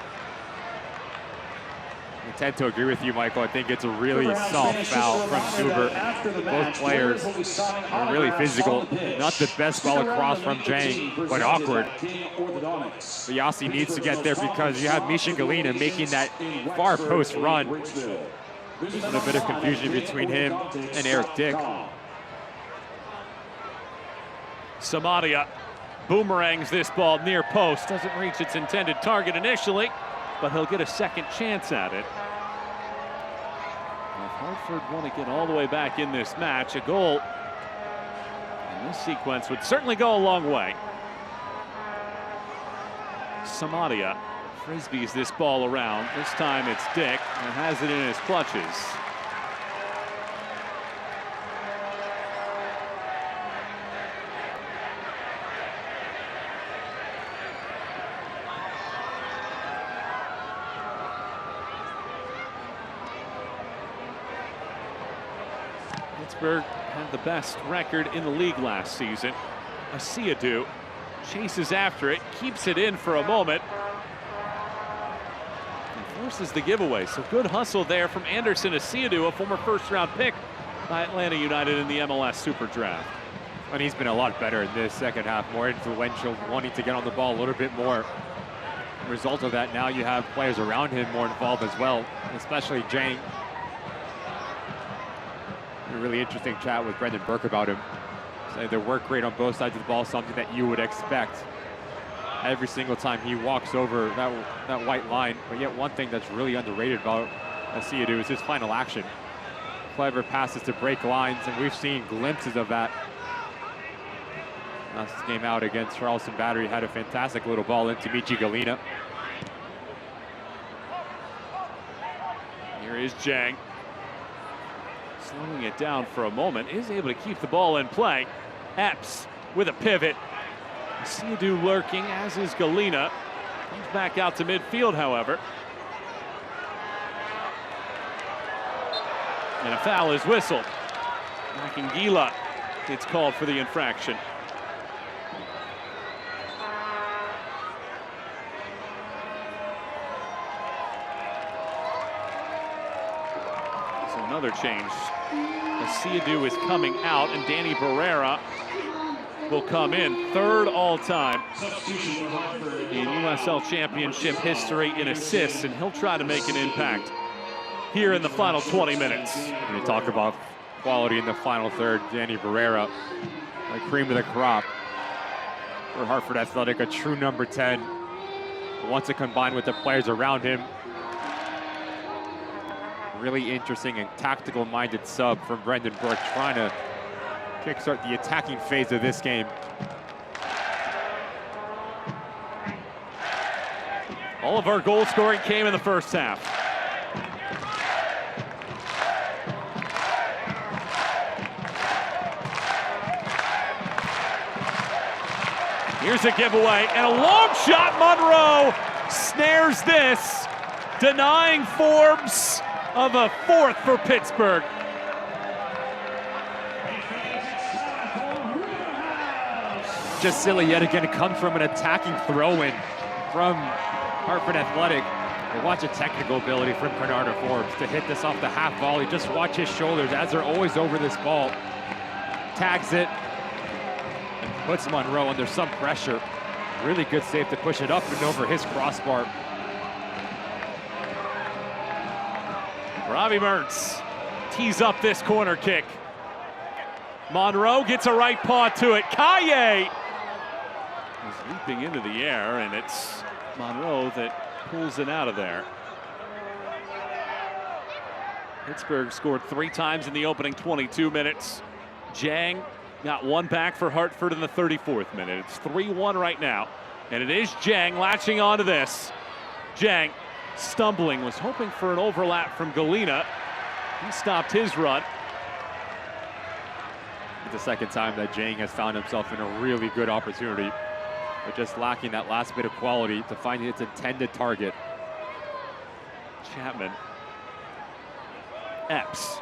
[SPEAKER 2] I tend to agree with you, Michael. I think it's a really soft foul from Zuber. Both players are really physical. Not the best ball across from Jang, but awkward. Biasi needs to get there because you have Misha Galina making that far post run. And a bit of confusion between him and Eric Dick.
[SPEAKER 4] Samadia boomerangs this ball near post. Doesn't reach its intended target initially, but he'll get a second chance at it. If Hartford want to get all the way back in this match, a goal in this sequence would certainly go a long way. Samadia frisbees this ball around. This time it's Dick, and has it in his clutches. Pittsburgh had the best record in the league last season. Asiadu chases after it, keeps it in for a moment, forces the giveaway. So good hustle there from Anderson Asiadu, a former first-round pick by Atlanta United in the MLS Super Draft.
[SPEAKER 2] And he's been a lot better in this second half, more influential, wanting to get on the ball a little bit more. Result of that, now you have players around him more involved as well, especially Jang. A really interesting chat with Brendan Burke about him. Saying their work rate on both sides of the ball, something that you would expect every single time he walks over that white line. But yet one thing that's really underrated about Asiadu is his final action. Clever passes to break lines, and we've seen glimpses of that. Last game out against Charleston Battery, had a fantastic little ball into Michi Galina.
[SPEAKER 4] Here is Jang. Slowing it down for a moment, is able to keep the ball in play. Epps with a pivot. Asiadu lurking, as is Galina. Comes back out to midfield, however. And a foul is whistled. Makingila gets called for the infraction. So another change. Asiadu is coming out, and Danny Barrera will come in. Third all-time in USL Championship history in assists, and he'll try to make an impact here in the final 20 minutes.
[SPEAKER 2] When you talk about quality in the final third, Danny Barrera, the cream of the crop for Hartford Athletic, a true number 10. Wants to combine with the players around him. Really interesting and tactical-minded sub from Brendan Burke, trying to kickstart the attacking phase of this game.
[SPEAKER 4] All of our goal scoring came in the first half. Here's a giveaway, and a long shot. Monroe snares this, denying Forbes of a fourth for Pittsburgh.
[SPEAKER 2] Just silly yet again. It comes from an attacking throw-in from Hartford Athletic. But watch a technical ability from Bernardo Forbes to hit this off the half volley. Just watch his shoulders as they're always over this ball. Tags it and puts Monroe under some pressure. Really good save to push it up and over his crossbar.
[SPEAKER 4] Robbie Mertz tees up this corner kick. Monroe gets a right paw to it. Kaye is leaping into the air, and it's Monroe that pulls it out of there. Pittsburgh scored 3 times in the opening 22 minutes. Jang got one back for Hartford in the 34th minute. It's 3-1 right now, and it is Jang latching onto this. Jang stumbling, was hoping for an overlap from Galena. He stopped his run.
[SPEAKER 2] It's the second time that Jang has found himself in a really good opportunity, but just lacking that last bit of quality to find its intended target.
[SPEAKER 4] Chapman. Epps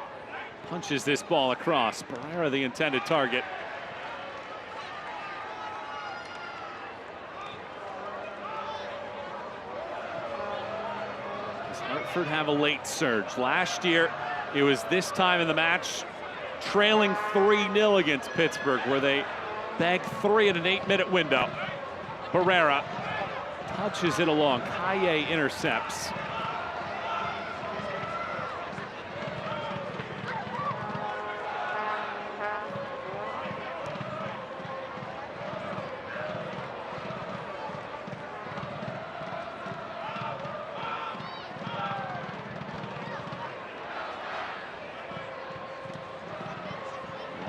[SPEAKER 4] punches this ball across. Barrera the intended target. Does Hartford have a late surge? Last year, it was this time in the match, trailing 3-0 against Pittsburgh, where they bagged 3 in an 8-minute window. Barrera touches it along. Kaye intercepts.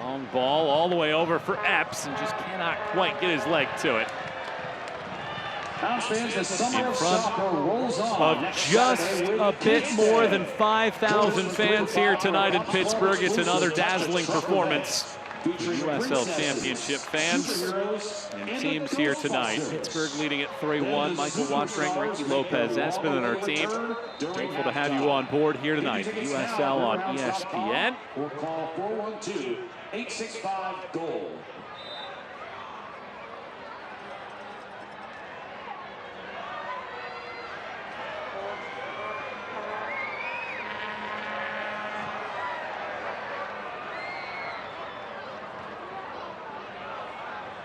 [SPEAKER 4] Long ball all the way over for Epps, and just cannot quite get his leg to it. In front of just a bit more than 5,000 fans here tonight in Pittsburgh. It's another dazzling performance for USL Championship fans and teams here tonight. Pittsburgh leading at 3-1. Michael Watring, Ricky Lopez Espin on our team. Grateful to have you on board here tonight. USL on ESPN.
[SPEAKER 3] Or call 412-865-GOAL.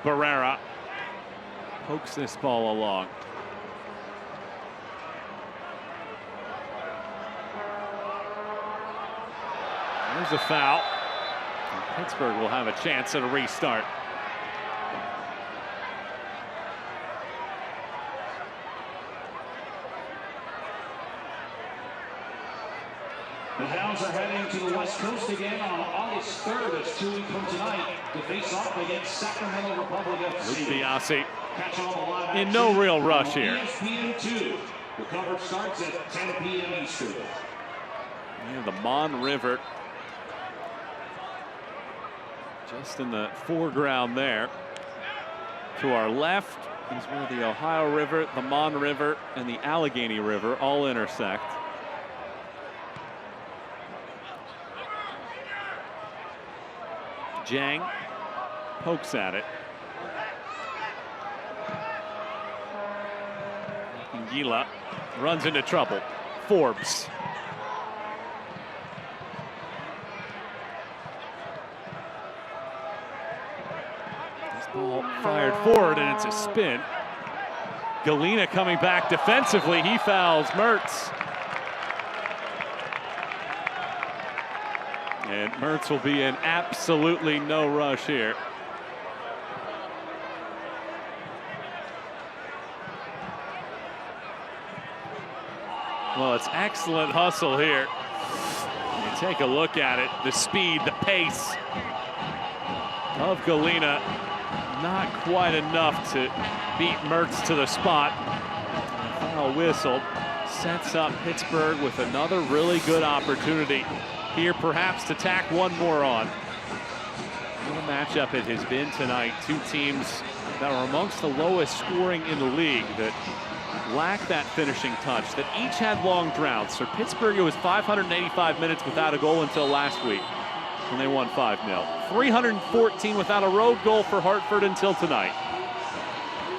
[SPEAKER 4] Barrera pokes this ball along. There's a foul. And Pittsburgh will have a chance at a restart.
[SPEAKER 3] The Hounds are heading to the West Coast again on August 3rd. That's 2 weeks from tonight to face off against Sacramento Republic FC.
[SPEAKER 4] Luke Biasi
[SPEAKER 3] Catch all the live
[SPEAKER 4] in no real rush here.
[SPEAKER 3] ESPN 2. The coverage starts at 10 p.m. Eastern.
[SPEAKER 4] Yeah, the Mon River just in the foreground there. To our left is where the Ohio River, the Mon River, and the Allegheny River all intersect. Jang pokes at it. Gila runs into trouble. Forbes. This ball fired forward and it's a spin. Galena coming back defensively. He fouls Mertz. And Mertz will be in absolutely no rush here. Well, it's excellent hustle here. You take a look at it, the speed, the pace of Galena, not quite enough to beat Mertz to the spot. Foul whistled, sets up Pittsburgh with another really good opportunity here, perhaps to tack one more on. What a matchup it has been tonight. Two teams that are amongst the lowest scoring in the league, that lack that finishing touch, that each had long droughts. For Pittsburgh, it was 585 minutes without a goal until last week when they won 5-0. 314 without a road goal for Hartford until tonight.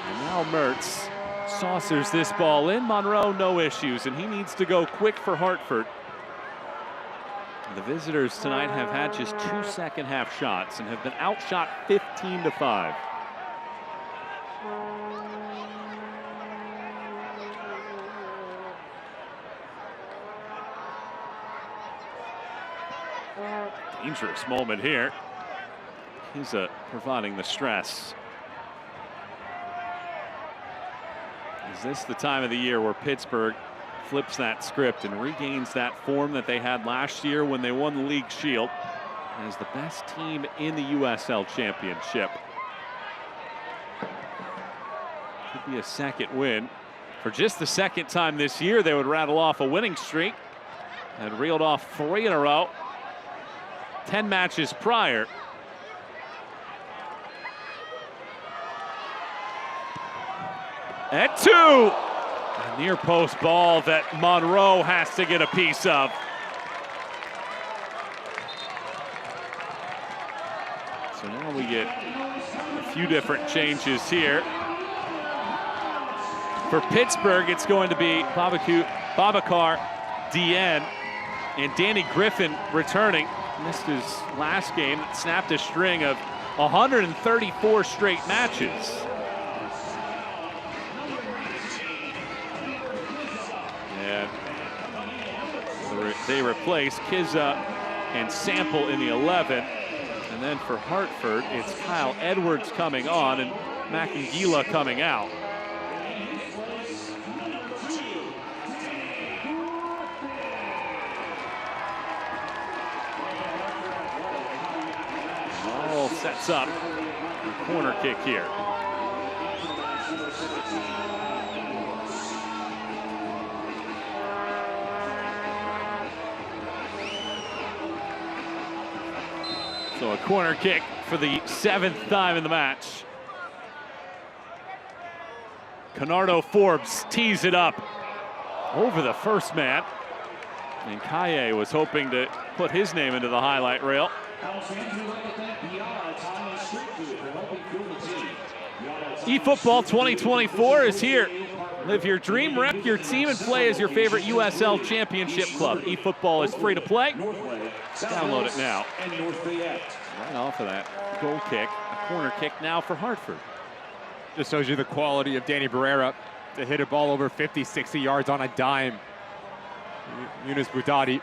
[SPEAKER 4] And now Mertz saucers this ball in. Monroe, no issues, and he needs to go quick for Hartford. The visitors tonight have had just 2 second-half shots and have been outshot 15-5. Dangerous moment here. He's providing the stress. Is this the time of the year where Pittsburgh flips that script and regains that form that they had last year when they won the League Shield as the best team in the USL Championship? Could be a second win. For just the second time this year, they would rattle off a winning streak. Had reeled off 3 in a row. 10 matches prior. At 2. A near post ball that Monroe has to get a piece of. So now we get a few different changes here. For Pittsburgh, it's going to be Babacar Dieng and Danny Griffin returning. Missed his last game, snapped a string of 134 straight matches. And they replace Kizza and Sample in the 11. And then for Hartford, it's Kyle Edwards coming on and Macangila coming out. Sets up a corner kick here. So a corner kick for the 7th time in the match. Canardo Forbes tees it up over the first man. And Kaye was hoping to put his name into the highlight reel. eFootball 2024 is here. Live your dream, rep your team, and play as your favorite USL Championship club. eFootball is free to play. Download it now. Right off of that goal kick, a corner kick now for Hartford.
[SPEAKER 2] Just shows you the quality of Danny Barrera to hit a ball over 50, 60 yards on a dime. Yunus Budadi.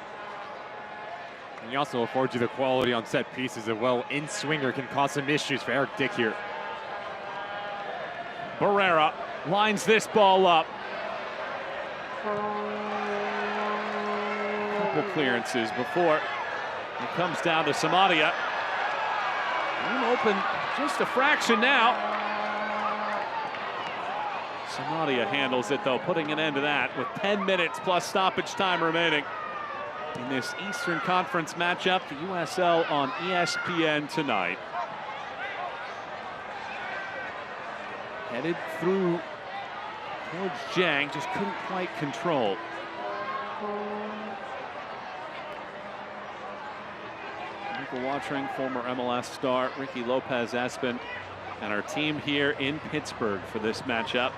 [SPEAKER 2] And he also affords you the quality on set pieces as well. In-swinger can cause some issues for Eric Dick here.
[SPEAKER 4] Barrera lines this ball up. Couple clearances before it comes down to Samadia. Game open just a fraction now. Samadia handles it though, putting an end to that with 10 minutes plus stoppage time remaining in this Eastern Conference matchup. The USL on ESPN tonight. Headed through towards Jang, just couldn't quite control. people watching, former MLS star Ricky Lopez-Espin, and our team here in Pittsburgh for this matchup.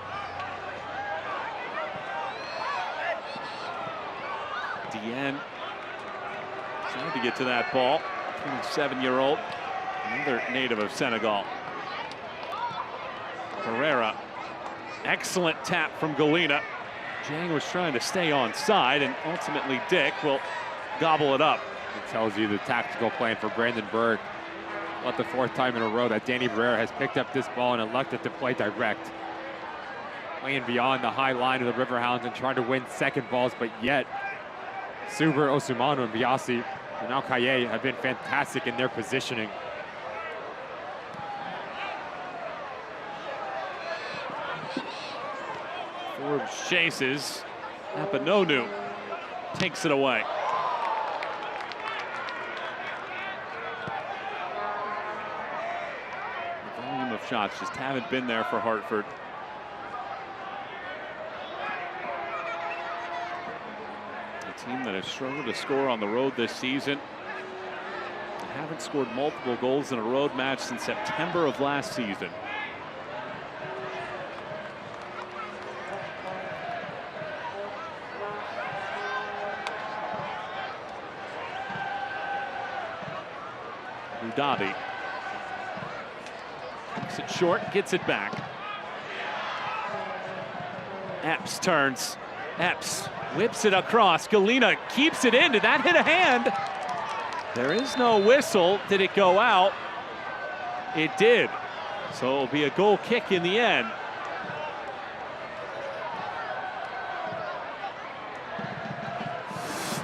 [SPEAKER 4] Deanne trying to get to that ball. 27-year-old, another native of Senegal. Herrera, excellent tap from Galena. Jang was trying to stay on side, and ultimately Dick will gobble it up.
[SPEAKER 2] It tells you the tactical plan for Brandon Burke. What, the fourth time in a row that Danny Barrera has picked up this ball and elected to play direct. Playing beyond the high line of the Riverhounds and trying to win second balls, but yet Suber, Osumano, and Biasi and Alcaye have been fantastic in their positioning.
[SPEAKER 4] Forbes chases. Apanonu takes it away. The volume of shots just haven't been there for Hartford. A team that has struggled to score on the road this season. They haven't scored multiple goals in a road match since September of last season. Udadi takes it short, gets it back. Epps turns. Epps whips it across. Galena keeps it in. Did that hit a hand? There is no whistle. Did it go out? It did. So it'll be a goal kick in the end.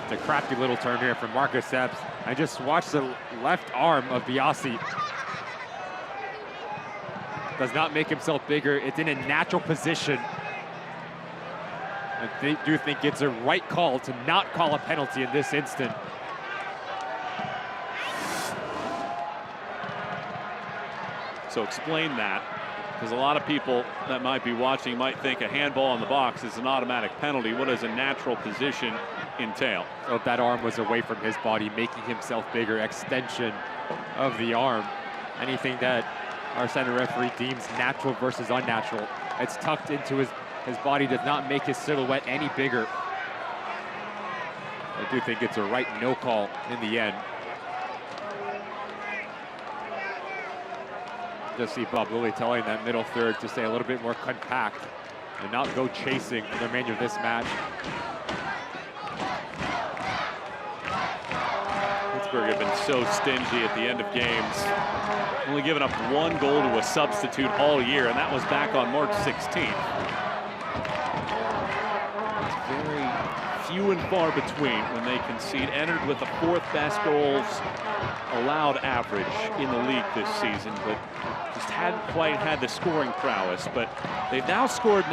[SPEAKER 2] It's a crafty little turn here from Marcus Epps. I just watched the left arm of Biasi. Does not make himself bigger. It's in a natural position. I do think it's a right call to not call a penalty in this instant.
[SPEAKER 4] So explain that, because a lot of people that might be watching might think a handball in the box is an automatic penalty. What does a natural position entail?
[SPEAKER 2] So that arm was away from his body, making himself bigger, extension of the arm. Anything that our center referee deems natural versus unnatural, it's tucked into his body, does not make his silhouette any bigger. I do think it's a right no call in the end. Just see Bob Lilly telling that middle third to stay a little bit more compact and not go chasing for the remainder of this match.
[SPEAKER 4] Pittsburgh have been so stingy at the end of games. Only given up one goal to a substitute all year, and that was back on March 16th. It's very few and far between when they concede. Entered with the fourth best goals allowed average in the league this season, but just hadn't quite had the scoring prowess. But they've now scored 8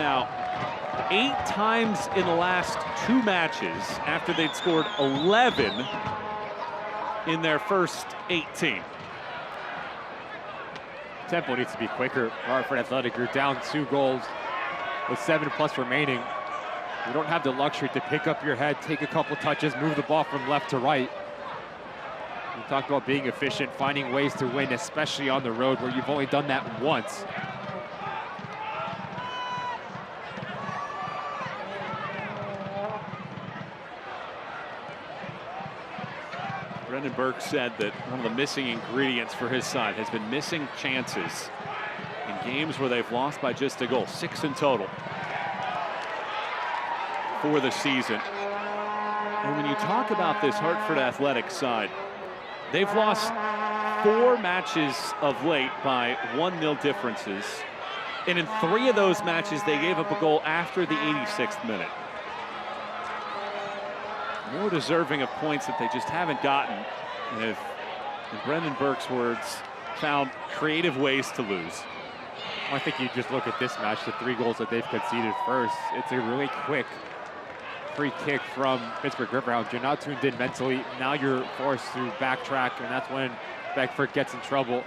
[SPEAKER 4] times in the last 2 matches after they'd scored 11 in their first 18.
[SPEAKER 2] Tempo needs to be quicker. Hartford Athletic, you're down 2 goals with 7+ remaining. You don't have the luxury to pick up your head, take a couple touches, move the ball from left to right. We talked about being efficient, finding ways to win, especially on the road where you've only done that once.
[SPEAKER 4] Brendan Burke said that one of the missing ingredients for his side has been missing chances in games where they've lost by just a goal. 6 in total for the season. And when you talk about this Hartford Athletic side, they've lost 4 matches of late by 1-0 differences. And in 3 of those matches, they gave up a goal after the 86th minute. More deserving of points that they just haven't gotten, and have, in Brendan Burke's words, found creative ways to lose.
[SPEAKER 2] I think you just look at this match, the 3 goals that they've conceded first. It's a really quick free kick from Pittsburgh Riverhounds. You're not tuned in mentally. Now you're forced to backtrack, and that's when Beckford gets in trouble.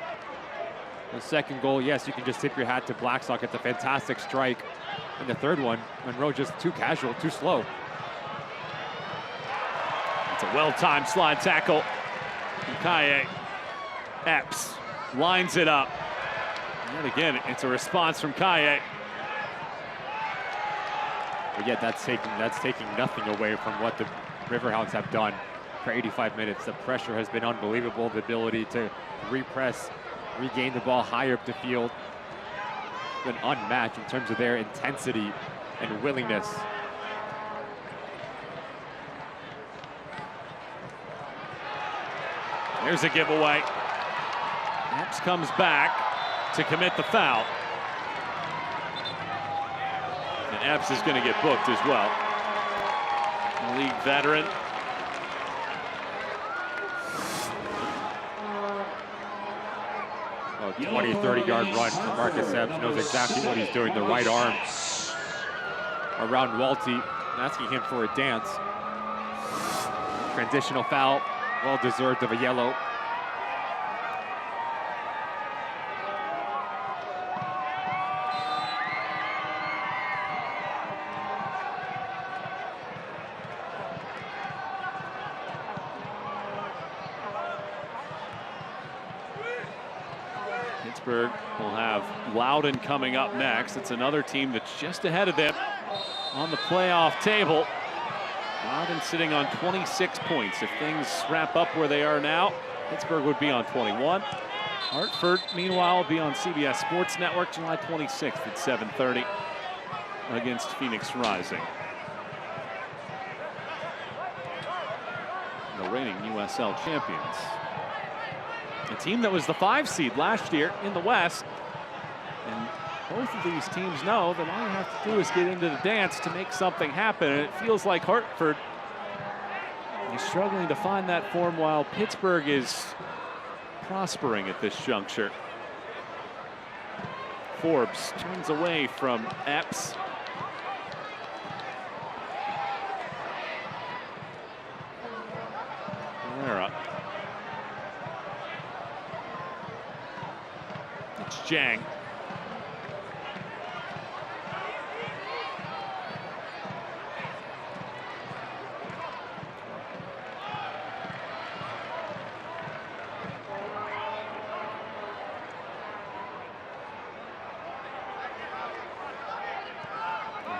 [SPEAKER 2] The second goal, yes, you can just tip your hat to Blackstock. It's a fantastic strike. And the third one, Monroe just too casual, too slow.
[SPEAKER 4] It's a well-timed slide tackle. Kaye Epps lines it up. And again, it's a response from Kaye.
[SPEAKER 2] But yet that's taking nothing away from what the Riverhounds have done for 85 minutes. The pressure has been unbelievable. The ability to repress, regain the ball higher up the field, been unmatched in terms of their intensity and willingness.
[SPEAKER 4] There's a giveaway. Epps comes back to commit the foul. And Epps is going to get booked as well. League veteran.
[SPEAKER 2] Oh, 20, 30-yard run from Marcus Epps. Knows exactly what he's doing. The right arm around Walty, asking him for a dance. Transitional foul, well-deserved of a yellow.
[SPEAKER 4] Pittsburgh will have Loudon coming up next. It's another team that's just ahead of them on the playoff table. Loudon sitting on 26 points. If things wrap up where they are now, Pittsburgh would be on 21. Hartford, meanwhile, will be on CBS Sports Network July 26th at 7:30 against Phoenix Rising. The reigning USL champions. A team that was the 5 seed last year in the West. And both of these teams know that all you have to do is get into the dance to make something happen. And it feels like Hartford is struggling to find that form while Pittsburgh is prospering at this juncture. Forbes turns away from Epps. Herrera. It's Jang.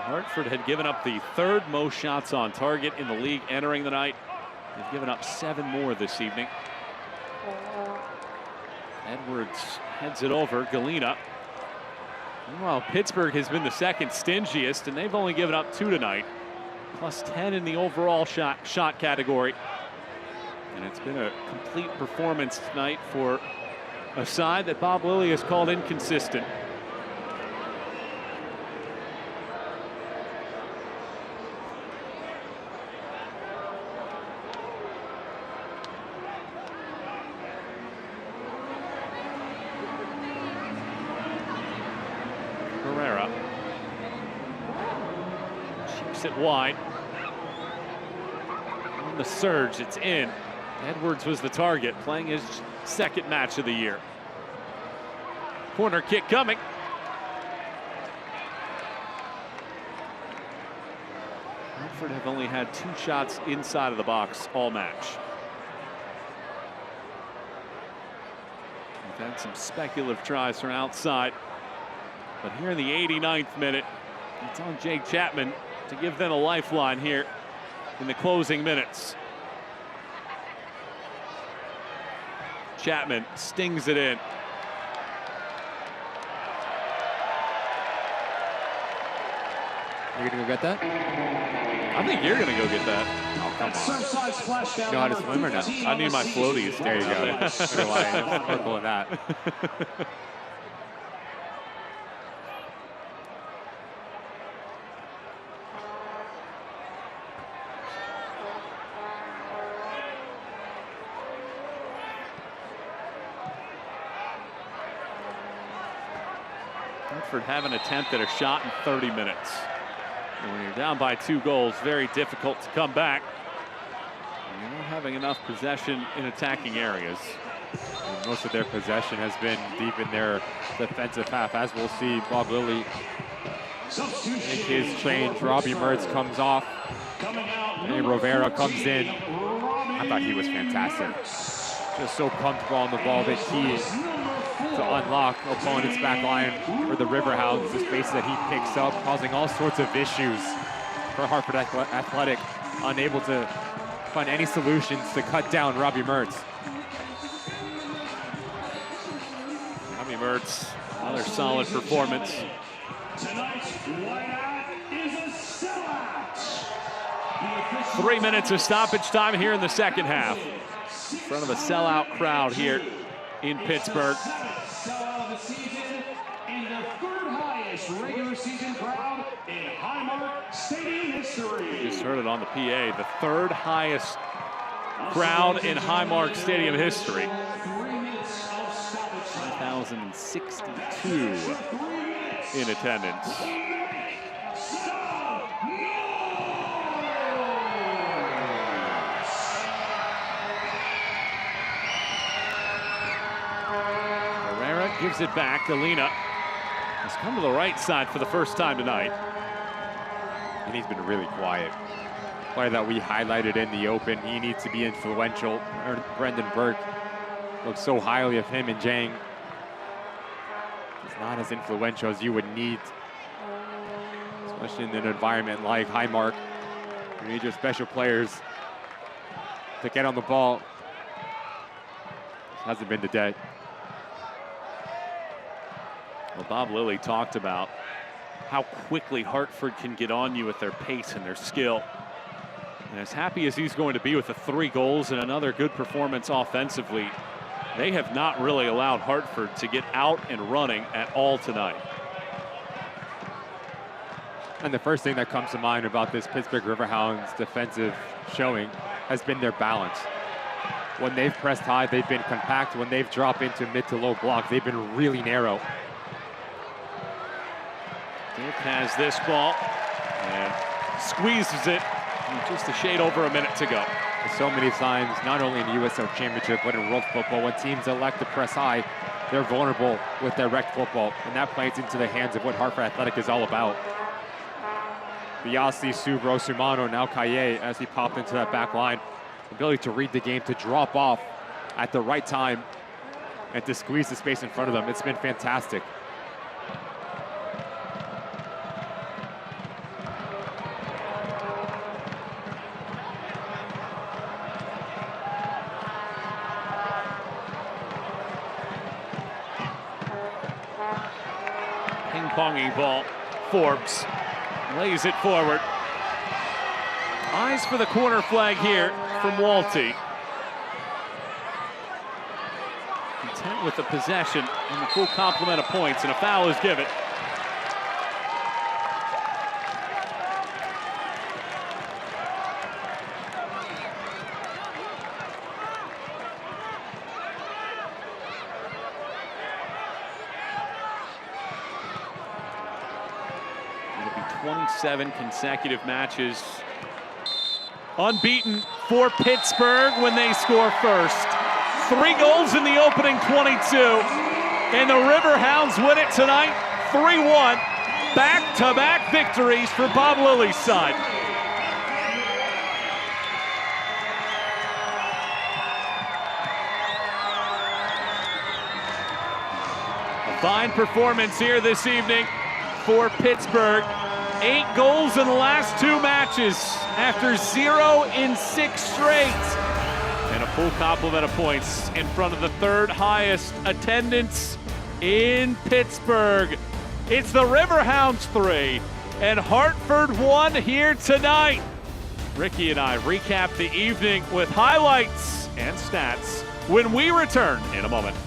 [SPEAKER 4] Hartford had given up the 3rd most shots on target in the league entering the night. They've given up 7 more this evening. Edwards heads it over. Galena. Meanwhile, Pittsburgh has been the 2nd stingiest, and they've only given up 2 tonight, plus 10 in the overall shot category. And it's been a complete performance tonight for a side that Bob Lilly has called inconsistent. It wide. On the surge, it's in. Edwards was the target, playing his 2nd match of the year. Corner kick coming. Hartford have only had 2 shots inside of the box all match. They've had some speculative tries from outside. But here in the 89th minute, it's on Jake Chapman to give them a lifeline here in the closing minutes. Chapman stings it in.
[SPEAKER 2] You're gonna go get that?
[SPEAKER 4] I think you're gonna go get that.
[SPEAKER 2] Oh, come on. You know how to swim or not?
[SPEAKER 4] I need my floaties.
[SPEAKER 2] There you go. So do I. I'm purple in that.
[SPEAKER 4] Hartford haven't attempted a shot in 30 minutes. And when you're down by 2 goals, very difficult to come back. And you're not having enough possession in attacking areas.
[SPEAKER 2] And most of their possession has been deep in their defensive half. As we'll see, Bob Lilly make his change. Robbie Mertz comes off. And Rivera comes in. I thought he was fantastic. Just so comfortable on the ball that he is to unlock opponent's back line for the Riverhounds. The spaces that he picks up, causing all sorts of issues for Hartford Athletic, unable to find any solutions to cut down Robbie Mertz.
[SPEAKER 4] Robbie Mertz, another solid performance.
[SPEAKER 3] Tonight's lineup is a sellout.
[SPEAKER 4] 3 minutes of stoppage time here in the second half. In front of a sellout crowd here in Pittsburgh.
[SPEAKER 3] Sellout of the season and the third highest regular season crowd in Highmark Stadium history.
[SPEAKER 4] Just heard it on the PA, the third highest crowd in Highmark Stadium history. 5,062 in attendance. Gives it back. Alina has come to the right side for the first time tonight.
[SPEAKER 2] And he's been really quiet. Player that we highlighted in the open. He needs to be influential. Brendan Burke looks so highly of him, and Jang is not as influential as you would need, especially in an environment like Highmark. You need your special players to get on the ball. This hasn't been the day.
[SPEAKER 4] Well, Bob Lilly talked about how quickly Hartford can get on you with their pace and their skill. And as happy as he's going to be with the 3 goals and another good performance offensively, they have not really allowed Hartford to get out and running at all tonight.
[SPEAKER 2] And the first thing that comes to mind about this Pittsburgh Riverhounds defensive showing has been their balance. When they've pressed high, they've been compact. When they've dropped into mid to low blocks, they've been really narrow.
[SPEAKER 4] Dick has this ball and squeezes it with just a shade over a minute to go.
[SPEAKER 2] So many times, not only in the USL Championship, but in world football, when teams elect to press high, they're vulnerable with direct football, and that plays into the hands of what Hartford Athletic is all about. Biasi, Subro, Sumano, now Kaye, as he popped into that back line. Ability to read the game, to drop off at the right time, and to squeeze the space in front of them. It's been fantastic.
[SPEAKER 4] Ping-ponging ball. Forbes lays it forward. Eyes for the corner flag here from Walty. Content with the possession and the full complement of points, and a foul is given. It'll be 27 consecutive matches unbeaten for Pittsburgh when they score first. 3 goals in the opening 22, and the Riverhounds win it tonight, 3-1. Back-to-back victories for Bob Lilly's side. A fine performance here this evening for Pittsburgh. 8 goals in the last 2 matches after 0 in 6 straight. And a full complement of points in front of the 3rd highest attendance in Pittsburgh. It's the Riverhounds 3 and Hartford 1 here tonight. Ricky and I recap the evening with highlights and stats when we return in a moment.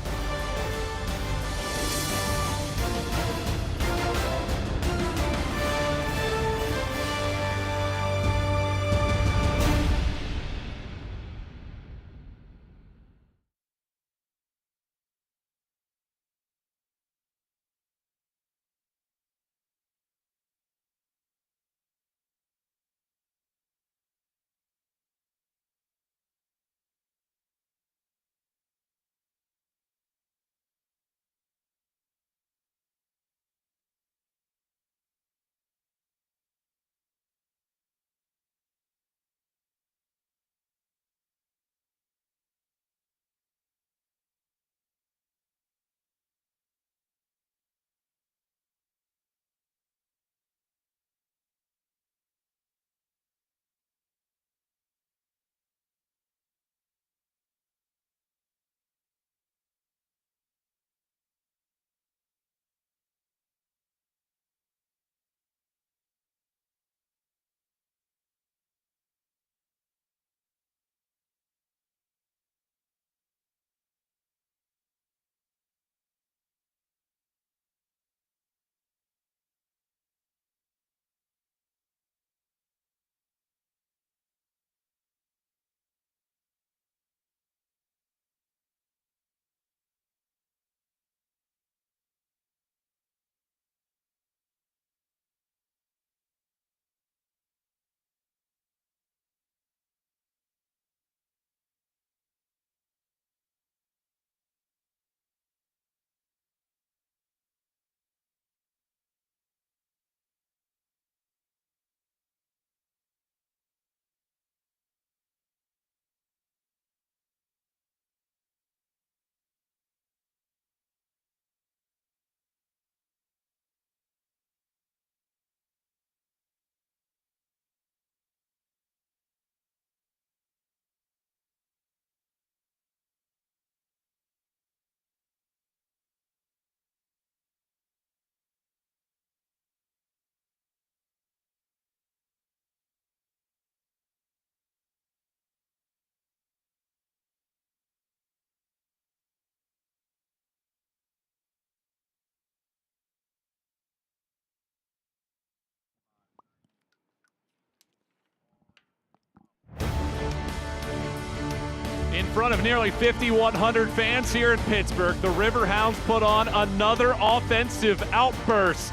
[SPEAKER 4] front of nearly 5,100 fans here in Pittsburgh, the Riverhounds put on another offensive outburst.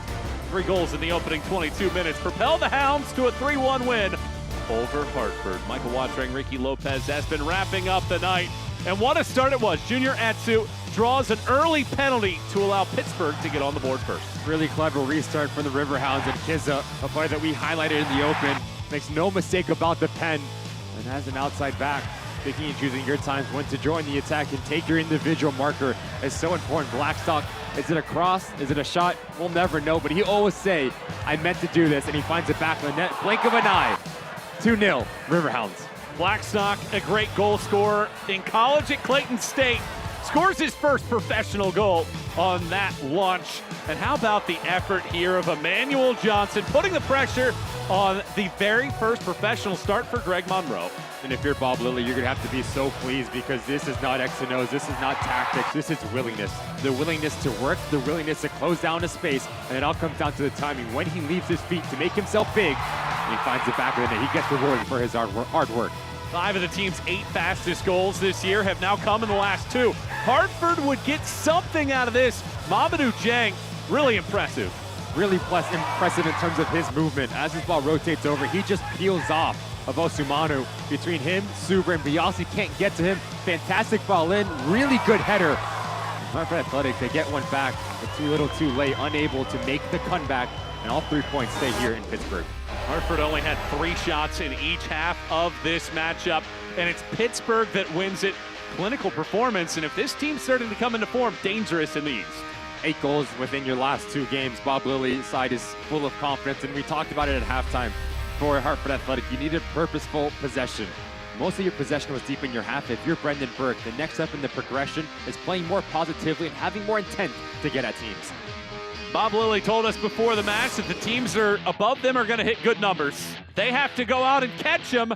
[SPEAKER 4] 3 goals in the opening 22 minutes propel the Hounds to a 3-1 win over Hartford. Michael Watrang, Ricky Lopez has been wrapping up the night. And what a start it was. Junior Atsu draws an early penalty to allow Pittsburgh to get on the board first.
[SPEAKER 2] Really clever restart from the Riverhounds, and Kizza, a player that we highlighted in the open, makes no mistake about the pen, and as an outside back, picking and choosing your times when to join the attack and take your individual marker is so important. Blackstock, is it a cross? Is it a shot? We'll never know, but he always say, I meant to do this, and he finds it back in the net. Blink of an eye. 2-0, Riverhounds.
[SPEAKER 4] Blackstock, a great goal scorer in college at Clayton State, scores his first professional goal on that launch. And how about the effort here of Emmanuel Johnson putting the pressure on the very first professional start for Greg Monroe.
[SPEAKER 2] And if you're Bob Lilly, you're going to have to be so pleased, because this is not X and O's, this is not tactics, this is willingness. The willingness to work, the willingness to close down a space, and it all comes down to the timing. When he leaves his feet to make himself big, and he finds the back of the net, he gets rewarded for his hard work.
[SPEAKER 4] 5 of the team's 8 fastest goals this year have now come in the last 2. Hartford would get something out of this. Mamadou Dieng, really impressive.
[SPEAKER 2] Really impressive in terms of his movement. As his ball rotates over, he just peels off of Osumanu. Between him, Suber, and Biasi can't get to him. Fantastic ball in, really good header. Hartford Athletic, they get one back, but too little too late, unable to make the comeback, and all 3 points stay here in Pittsburgh.
[SPEAKER 4] Hartford only had 3 shots in each half of this matchup, and it's Pittsburgh that wins it. Clinical performance, and if this team's starting to come into form, dangerous in the East.
[SPEAKER 2] 8 goals within your last 2 games. Bob Lilly's side is full of confidence, and we talked about it at halftime. For Hartford Athletic, you needed purposeful possession. Most of your possession was deep in your half. If you're Brendan Burke, the next step in the progression is playing more positively and having more intent to get at teams.
[SPEAKER 4] Bob Lilly told us before the match that the teams are above them are going to hit good numbers. They have to go out and catch them,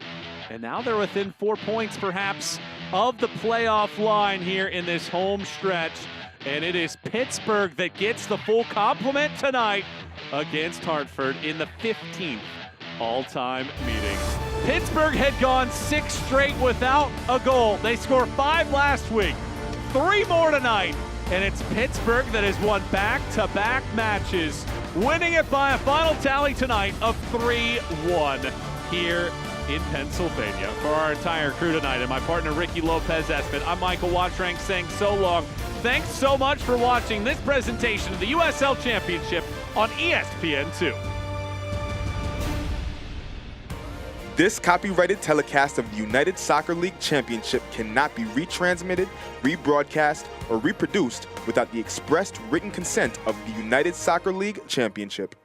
[SPEAKER 4] and now they're within 4 points perhaps of the playoff line here in this home stretch. And it is Pittsburgh that gets the full complement tonight against Hartford in the 15th all-time meeting. Pittsburgh had gone 6 straight without a goal. They scored 5 last week, 3 more tonight, and it's Pittsburgh that has won back-to-back matches, winning it by a final tally tonight of 3-1 here in Pennsylvania. For our entire crew tonight and my partner Ricky Lopez-Espin, I'm Michael Watrang saying so long. Thanks so much for watching this presentation of the USL Championship on ESPN2.
[SPEAKER 5] This copyrighted telecast of the United Soccer League Championship cannot be retransmitted, rebroadcast, or reproduced without the expressed written consent of the United Soccer League Championship.